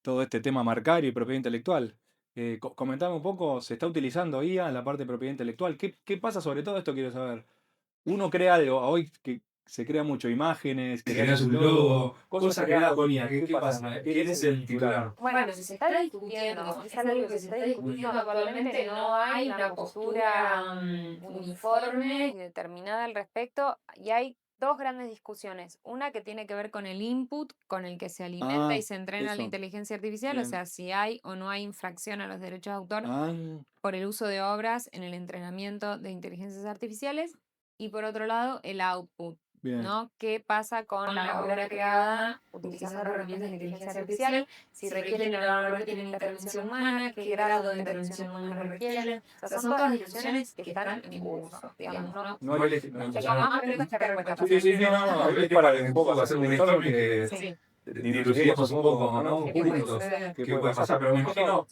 todo este tema marcario y propiedad intelectual. Comentame un poco, ¿se está utilizando IA en la parte de propiedad intelectual? ¿Qué pasa sobre todo esto? Quiero saber. Uno crea algo, hoy que se crea mucho imágenes, creas un logo, cosas creadas con IA. ¿Qué pasa? ¿Quién es el titular? Bueno, si se está discutiendo, es algo que se está discutiendo actualmente, no hay una postura uniforme y determinada al respecto, y hay dos grandes discusiones. Una que tiene que ver con el input con el que se alimenta y se entrena la inteligencia artificial, o sea, si hay o no hay infracción a los derechos de autor por el uso de obras en el entrenamiento de inteligencias artificiales. Y por otro lado, el output, ¿no? ¿Qué pasa con la obra creada utilizando herramientas de inteligencia artificial? Si requieren o no requieren intervención humana, qué grado de intervención humana requieren. O sea, son todas discusiones que están en curso, digamos, ¿no? No hay más preguntas que respuestas. Sí, es para un poco hacer un informe que dilucidemos un poco, ¿no? Juntos, qué puede pasar, pero me imagino...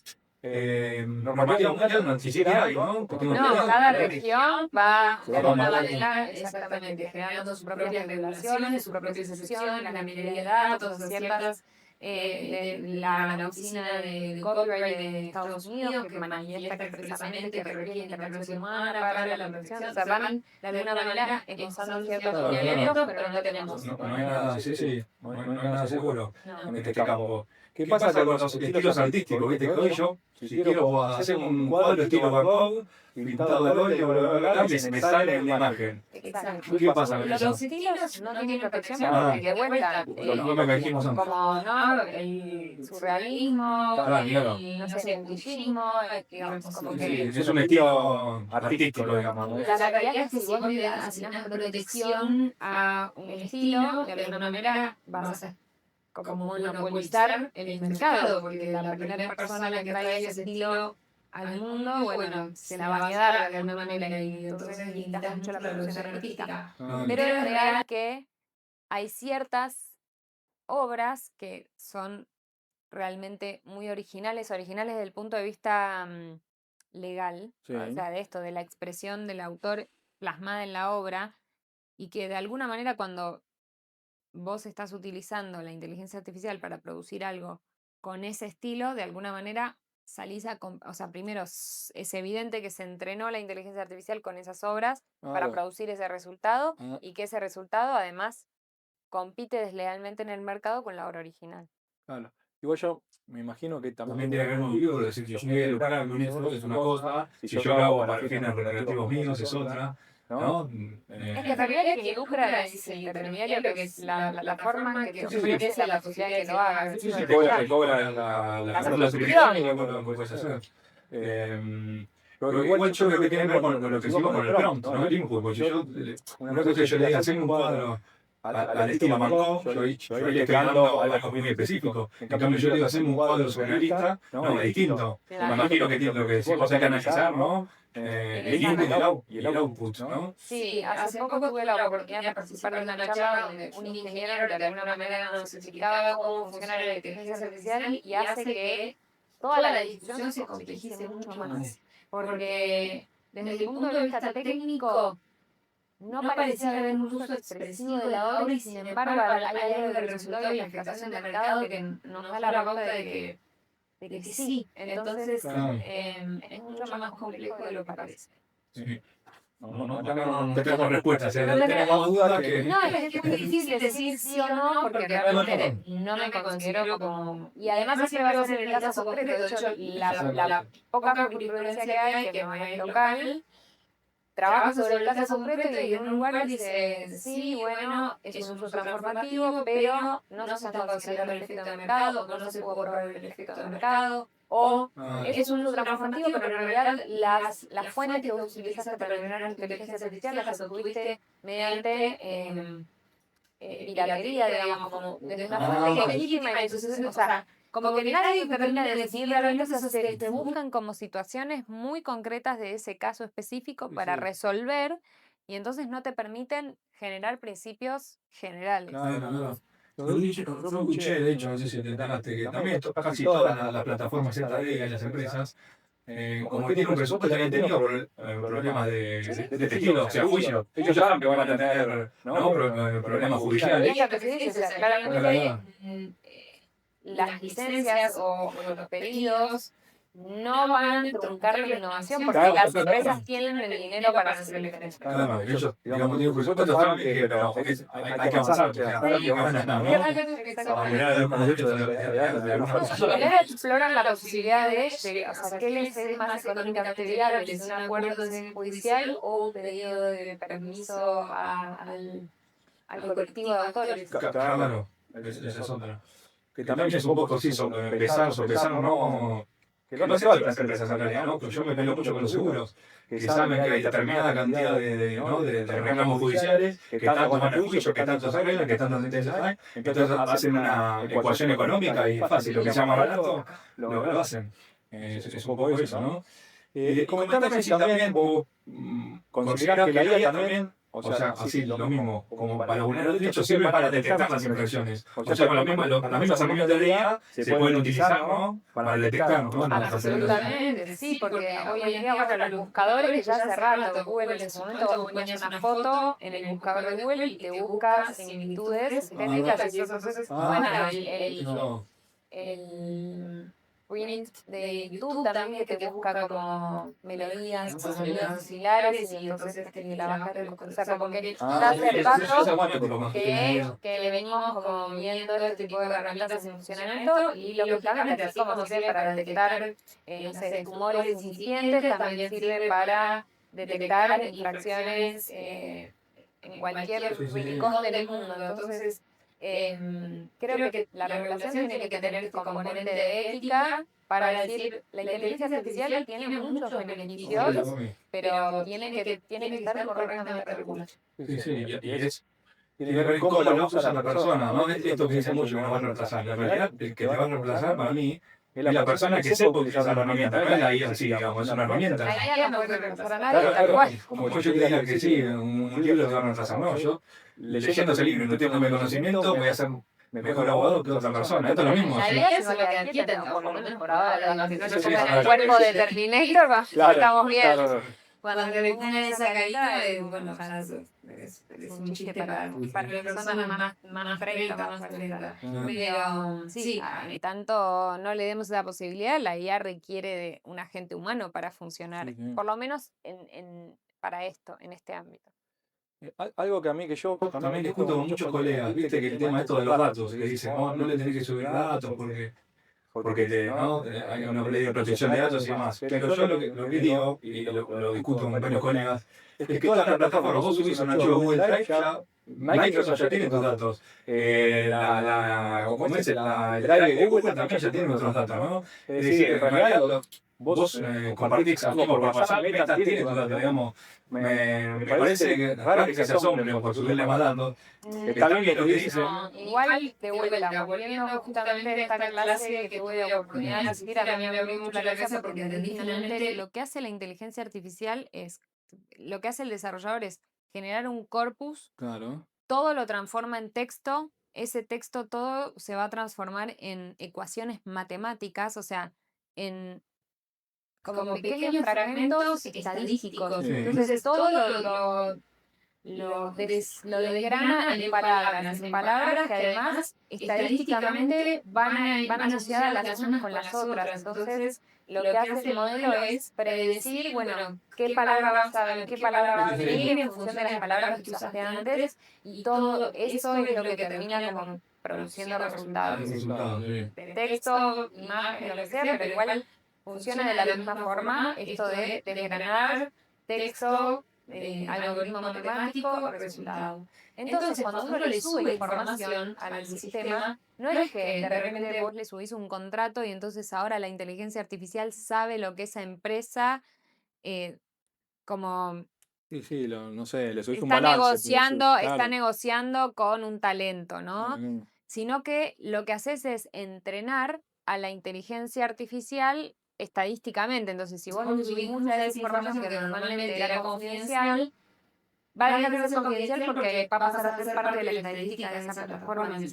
Normativa mundial no existe, ¿no? No, cada región va de alguna manera exactamente generando sus propias regulaciones, sus propias excepciones, la minería de datos, ciertas de la oficina de copyright de Estados Unidos que manifiesta expresamente que requiere intervención humana para la protección, o sea, van de alguna manera esbozando ciertos elementos, pero no tenemos. No hay nada, no hay nada seguro en este campo. ¿Qué pasa con los estilos artísticos? ¿Viste? Que hoy yo, si quiero hacer un cuadro estilo Van Gogh, pintado al óleo, me sale en la imagen. Exacto. ¿Qué pasa con eso? Los estilos no tienen protección porque de vuelta, como el surrealismo, no sé, el puntillismo, digamos, como que... Es un estilo artístico, digamos. La realidad es que si vos le asignás protección a un estilo, de alguna manera vas a como monopolizar el mercado, porque la primera persona que traiga ese estilo al mundo, bueno, se la va a quedar de alguna manera y entonces limitas mucho la producción artística. Pero es real que hay ciertas obras que son realmente muy originales desde el punto de vista legal, Sí. o sea, de esto, de la expresión del autor plasmada en la obra, y que de alguna manera cuando vos estás utilizando la inteligencia artificial para producir algo con ese estilo, de alguna manera salís o sea, primero es evidente que se entrenó la inteligencia artificial con esas obras para Claro. producir ese resultado Ah. y que ese resultado además compite deslealmente en el mercado con la obra original. Claro. Igual yo me imagino que También tiene que ver con vivo, decir, yo voy a lucrar con eso, es una cosa, si yo lo hago para fines recreativos míos es otra, ¿no? Es que en realidad el que lucra es el intermediario, que es la plataforma que te ofrece a la sociedad que lo haga. Sí, sí, cobra la suscripción y lo puedes hacer. Pero igual yo creo que tiene que ver con lo que decimos con el prompt, ¿no? El input, porque una cosa que yo le diga, haceme un cuadro al estilo Markov, yo ahí le estoy dando algo muy específico. En cambio, yo le digo, haceme un cuadro surrealista, no, es distinto. Me imagino que lo que decís, vos hay que analizar, ¿no? El input y el output, ¿no? Sí, hace poco tuve la oportunidad de participar de una charla donde un ingeniero de alguna manera nos explicaba cómo funciona la inteligencia artificial y hace que toda la discusión se complejice mucho más. Porque desde el punto de vista técnico no parecía haber un uso expresivo de la obra y sin embargo hay algo del resultado y la explotación del mercado que nos da la pauta de que sí. Entonces es mucho más complejo de lo que parece. Sí. No tenemos respuestas, tenemos dudas que... No, es muy difícil decir sí o no, porque realmente no me considero como... Y además siempre va a ser el caso concreto. De hecho, la poca jurisprudencia que hay, que no es local, trabaja sobre el caso concreto y en un lugar dice, sí, bueno, es un uso transformativo, pero no se está considerando el efecto de mercado, o no se puede probar el efecto de mercado, o es un uso transformativo, pero en realidad las fuentes que vos utilizaste para entrenar la inteligencia artificial las obtuviste mediante piratería, digamos, como desde una fuente legítima, y entonces, o sea, como que nadie termina de decidir realmente, se buscan como situaciones muy concretas de ese caso específico para resolver, y entonces no te permiten generar principios generales. Claro. Yo escuché, de hecho, no sé si te enteraste, que también casi todas las plataformas estas de las empresas, como que tienen un presupuesto, también han tenido problemas de estilo, o sea, juicio. Ellos saben que van a tener problemas judiciales. Y es lo que se dice, o sea, claramente las licencias o los pedidos no van a truncar la innovación porque las empresas tienen el dinero para hacer el diferencia. Claro, ellos, digamos, tienen un presupuesto, saben que hay que avanzar, o sea, que van a exploran la posibilidad de, o sea, ¿qué les es más económicamente viable? ¿Es un acuerdo judicial o un pedido de permiso al colectivo de autores? Claro, esa es otra. Que también es un poco así, sopesar o no. Que no hace falta hacer empresas en realidad, ¿no? Yo me peleo mucho con los seguros, que saben que hay determinada cantidad de reclamos judiciales, que tanto van a juicio, que tanto se arreglan, que tantas sentencias hay, entonces hacen una ecuación económica y fácil, lo que se llama barato, lo hacen. Es un poco eso, ¿no? Comentame si también vos considerás que la IA también, o sea, así lo mismo, como para vulnerar derechos, sirve para detectar las infracciones. O sea, con las mismas herramientas de IA se pueden utilizar, ¿no? Para detectar, ¿no? Absolutamente, sí, porque hoy en día, bueno, los buscadores ya hace rato, Google en su momento, vos ponías una foto en el buscador de Google y te busca similitudes estéticas, y entonces, bueno, el print de YouTube también que te busca como melodías, sonidos similares, y entonces te la bajas de los... O sea, como que ya hace rato que le venimos como viendo este tipo de herramientas en funcionamiento, y lo que también es como sirve para detectar no sé, tumores incipientes, también sirve para detectar infracciones en cualquier rincón del mundo. Entonces, creo que la regulación tiene que tener este componente de ética para decir, la inteligencia artificial tiene muchos beneficios, pero tiene que estar correctamente regulada. Sí, tiene que ver cómo lo usa la persona, ¿no? Esto que dice mucho que nos va a reemplazar. La realidad, el que te va a reemplazar para mí es la persona que sepa utilizar la herramienta. No es la IA, sí, digamos, es una herramienta. La IA no puede reemplazar a nadie, tal cual. Como yo te diga que sí, un libro te va a reemplazar. No, yo leyendo ese libro y no tengo mi conocimiento, voy a hacer mejor abogado que otra persona. Esto es lo mismo. La idea es lo que adquieren, por lo menos por ahora, no se pongan el cuerpo de Terminator, estamos bien. Claro. Cuando le pongan esa carita, bueno, ya es un chiste para personas más frescas, más atletas. Pero sí, tanto no le demos esa posibilidad, la IA requiere de un agente humano para funcionar, Sí, sí. por lo menos para esto, en este ámbito. Algo que a mí que yo También discuto con muchos colegas, viste que el tema esto de los datos, que dicen, no le tenés que subir datos porque ¿no? Hay una ley de protección de datos y demás. Pero yo lo que digo, y lo discuto con varios colegas, es que todas las plataformas, vos subís un archivo Google Drive, ya Microsoft ya tiene tus datos. El Drive de Google también ya tiene nuestros datos, ¿no? Es decir, en realidad vos compartís archivos por WhatsApp, Meta tiene tus datos, digamos. Me parece que raro que se asombren por subirle más datos. Está bien lo que dicen. Igual de vuelta, volviendo justamente a esta clase que tuve la oportunidad de asistir, a mí me abrió mucho la cabeza porque entendí finalmente lo que hace la inteligencia artificial lo que hace el desarrollador es generar un corpus, Claro. todo lo transforma en texto, ese texto todo se va a transformar en ecuaciones matemáticas, o sea, en como pequeños fragmentos estadísticos. Sí. Entonces todo lo desgrana en palabras que además estadísticamente van asociadas las unas con las otras. Entonces lo que hace el modelo es predecir, bueno, qué palabra vas a venir en función de las palabras que usaste antes, y todo eso es lo que termina como produciendo resultados. De texto, imagen, lo que sea, pero igual funciona de la misma forma esto de desgranar texto, algoritmo matemático, resultado. Entonces, cuando uno le sube información al sistema, no es que de repente vos le subís un contrato y entonces ahora la inteligencia artificial sabe lo que esa empresa como Sí, no sé, le subís un está balance. está negociando con un talento, ¿no? Claro. Sino que lo que haces es entrenar a la inteligencia artificial estadísticamente. Entonces, si vos le subís mucha de esa información que normalmente era confidencial, va a dejar de ser confidencial porque va a pasar a ser parte de la estadística de esa plataforma. Entonces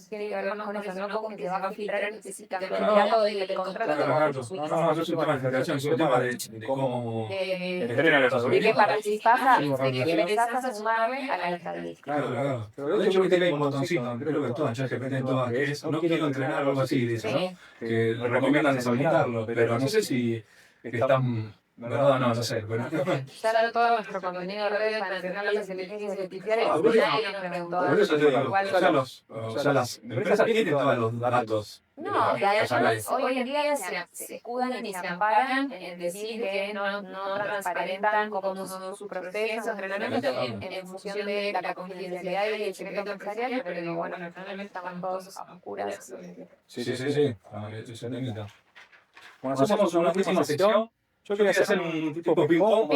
tiene que ver más con eso, no con que te va a filtrar específicamente el dato del contrato. No, no es un tema de federación, es un tema de cómo entrena los De algoritmos. que participás, de que empezás a sumarme a la estadística. Claro. Pero de hecho, viste que hay un botoncito, creo que todas, ChatGPT en todas, que es no quiero entrenar o algo así, dice, ¿no? Que le recomiendan deshabilitarlo, pero no sé si están. ¿Verdad? No sé. Pero... Ya todo nuestro contenido de redes para entrenar las inteligencias artificiales, nadie nos preguntó. Por eso te digo, ya las empresas tienen todos los datos. No, y además hoy en día se escudan y se amparan en decir que no transparentan cómo son sus procesos de entrenamiento en función de la confidencialidad y el secreto empresarial, pero bueno, finalmente estamos todos a oscuras. Sí. Bueno, hacemos una última sección. Yo quería hacer un tipo ping-pong.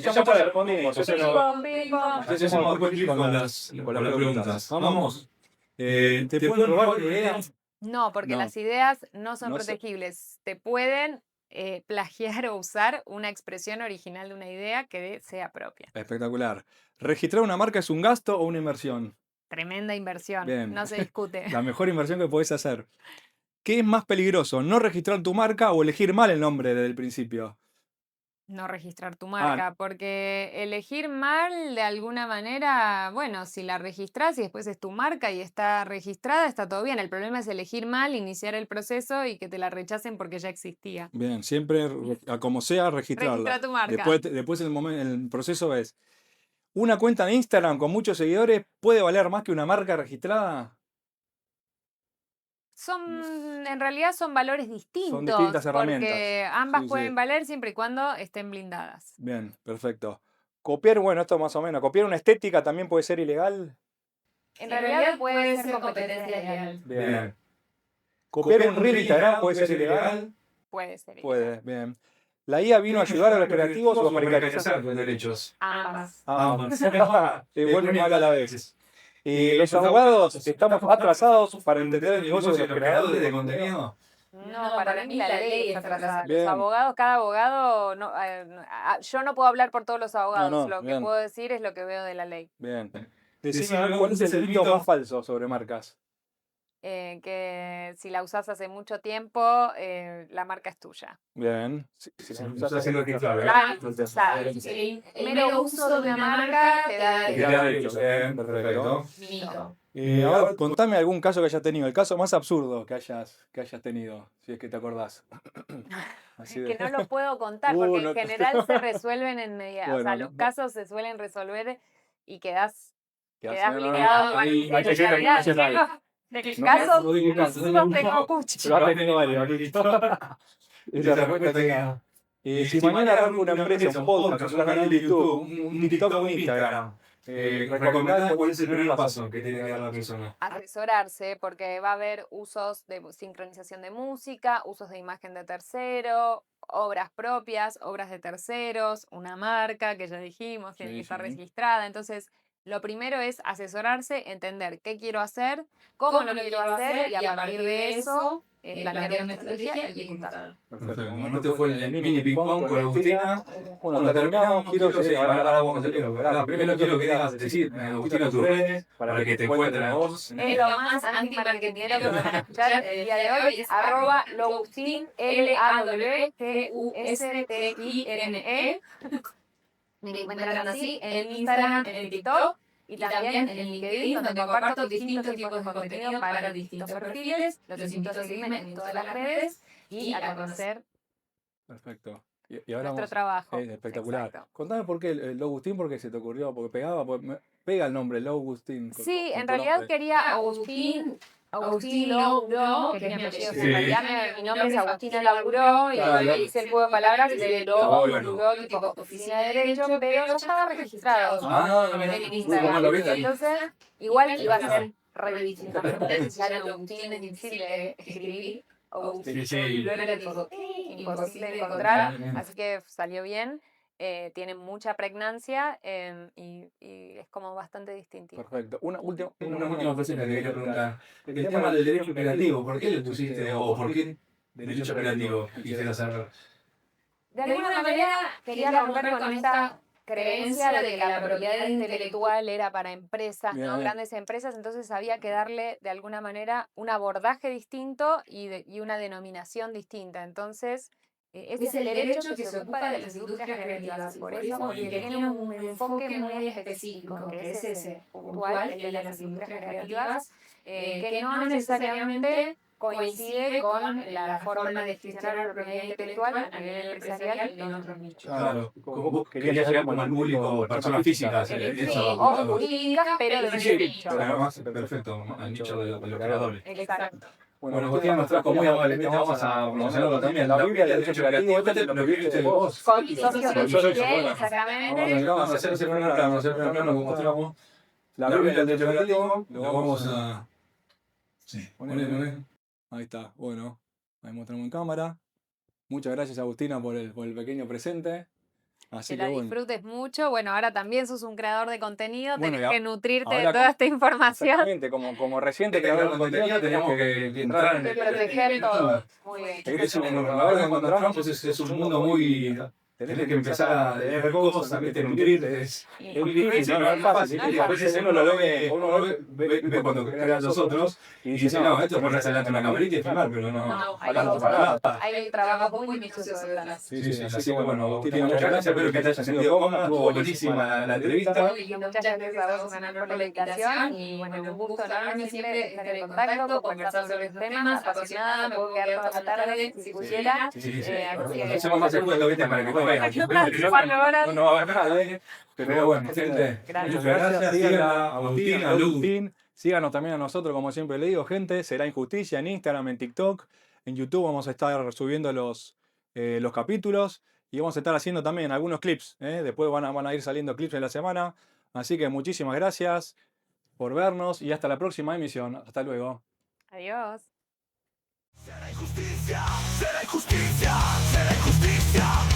Ya te respondimos. Hacemos un clic con las preguntas. Vamos. ¿Te pueden robar ideas? No, porque No. las ideas no son No protegibles. Te pueden plagiar o usar una expresión original de una idea que sea propia. Espectacular. ¿Registrar una marca es un gasto o una inversión? Tremenda inversión, Bien. no se discute. La mejor inversión que podés hacer. ¿Qué es más peligroso, no registrar tu marca o elegir mal el nombre desde el principio? No registrar tu marca, porque elegir mal de alguna manera, bueno, si la registras y después es tu marca y está registrada, está todo bien. El problema es elegir mal, iniciar el proceso y que te la rechacen porque ya existía. Bien, siempre, como sea, registrarla. Registra tu marca. Después el proceso es, ¿una cuenta de Instagram con muchos seguidores puede valer más que una marca registrada? En realidad son valores distintos. Son distintas herramientas. Porque ambas Sí. pueden valer siempre y cuando estén blindadas. Bien, perfecto. Copiar, bueno, esto más o menos. ¿Copiar una estética también puede ser ilegal? En realidad puede ser competencia legal. Bien. ¿Copiar un reel de Instagram puede ser ilegal? Puede ser ilegal. Puede, bien. ¿La IA vino a ayudar a los creativos o a precarizar los derechos? Ambas. Bueno y mal a la vez. ¿Y los abogados estamos atrasados para entender el negocio de los creadores de contenido? No, para mí la ley está atrasada. Bien. Los abogados, cada abogado, yo no puedo hablar por todos los abogados. No, lo que bien. puedo decir es lo que veo de la ley. Bien. Decime cuál es el mito más falso sobre marcas. Que si la usás hace mucho tiempo, la marca es tuya. Bien. Estás haciendo que claro. El mero uso de una marca te da Derecho. Perfecto. Mito. Ahora, contame algún caso que hayas tenido, el caso más absurdo que hayas tenido, si es que te acordás. Así que no lo puedo contar, porque en general se resuelven en media. Bueno, o sea, no. los casos se suelen resolver y quedás No, blindado. ahí, De casos absurdos tengo muchos. Pero ahora tengo varios. Esa respuesta tenga. Si mañana arranco una empresa, un podcast, un canal de YouTube, un TikTok o un Instagram, recomendás cuál es el primer paso que tiene que dar la persona. Asesorarse, porque va a haber usos de sincronización de música, usos de imagen de tercero, obras propias, obras de terceros, una marca que ya dijimos, tiene que estar registrada. Entonces, lo primero es asesorarse, entender qué quiero hacer, cómo lo quiero hacer, y a partir de eso plantear una estrategia y ejecutar. Perfecto. Como no te fue el mini ping pong con Agustina, Bueno, terminamos. quiero que primero quiero que digas, decir, Agustina, tus redes, para que te encuentren a vos. Es lo más anti-marketingero que van a escuchar el día de hoy, es @lowgustin, LAWGUSTINE. Me encuentran así en Instagram, en TikTok y también en LinkedIn, donde comparto distintos tipos de contenido para distintos perfiles. Los invito a seguirme en todas las redes y a conocer Perfecto. Y ahora nuestro trabajo. Espectacular. Exacto. Contame por qué el Lowgustin, ¿por qué se te ocurrió? Porque pegaba, pega el nombre, Lowgustin. Sí, en realidad quería Agustín Lauro, que es mi apellido, en realidad mi nombre es Agustina Lauro, y hice el juego de palabras de Lauro, tipo oficina de derecho, pero no estaba registrado en Instagram. Entonces, igual iba a ser re difícil. Ya Agustín es difícil de escribir, Agustín era tipo imposible de encontrar, así que salió bien. Tiene mucha pregnancia y es como bastante distintivo. Perfecto. Una última cosa que te quería preguntar. El tema del derecho creativo, ¿por qué le pusiste o por qué derecho creativo quisieras hacer? De alguna manera quería romper con esta creencia de que la propiedad intelectual era para empresas, ¿no? Grandes empresas, entonces había que darle de alguna manera un abordaje distinto y una denominación distinta. Entonces, ese es el derecho que se ocupa de las industrias creativas, por eso, porque tiene un enfoque muy específico, que es ese, puntual, el de las industrias creativas, que no necesariamente coincide con la forma de gestionar la propiedad intelectual a nivel empresarial y en otros nichos. Claro, vos querías llegar como al público, personas físicas. Sí, o jurídicas, pero de un nicho. Pero además, perfecto, al nicho de los creadores. Exacto. Bueno, Agustina nos trajo muy amablemente, vamos a promocionarlo también. La Biblia del Derecho Creativo, lo que viste vos. Con mi socio exactamente. Vamos a hacer ese primer plano, como mostramos. La Biblia del Derecho Creativo, lo vamos a... Sí, poner. Ahí está, bueno, ahí mostramos en cámara. Muchas gracias, Agustina, por el pequeño presente. Así que la disfrutes mucho. Bueno, ahora también sos un creador de contenido, tenés que nutrirte de toda esta información. Exactamente, como reciente creador de contenido tenemos que entrar en proteger todo. Muy bien. Ahora que encontramos es un mundo muy... Tenés que empezar a leer cosas, también te nutrir, es difícil, no es fácil. A veces uno lo ve cuando crean los otros y dice, no, esto es ponerse delante de una camarita y filmar, pero no, hay un trabajo muy minucioso detrás. Sí, así que bueno, Agustina, muchas gracias, espero que te hayas sentido cómoda, estuvo buenísima la entrevista. Muchas gracias a vos, Manuel, por la invitación y bueno, un gusto enorme siempre estar en contacto, conversar sobre los temas, apasionada, me puedo quedar toda la tarde si pudiera. Hacemos más el cuento, ¿viste? Para que no va a haber nada, pero bueno, gente, muchas gracias. Sigan a Agustín, síganos también a nosotros, como siempre le digo, gente. Será Injusticia en Instagram, en TikTok, en YouTube vamos a estar subiendo los capítulos y vamos a estar haciendo también algunos clips. Después van a ir saliendo clips en la semana. Así que muchísimas gracias por vernos y hasta la próxima emisión. Hasta luego. Adiós. Será injusticia, será injusticia, será injusticia.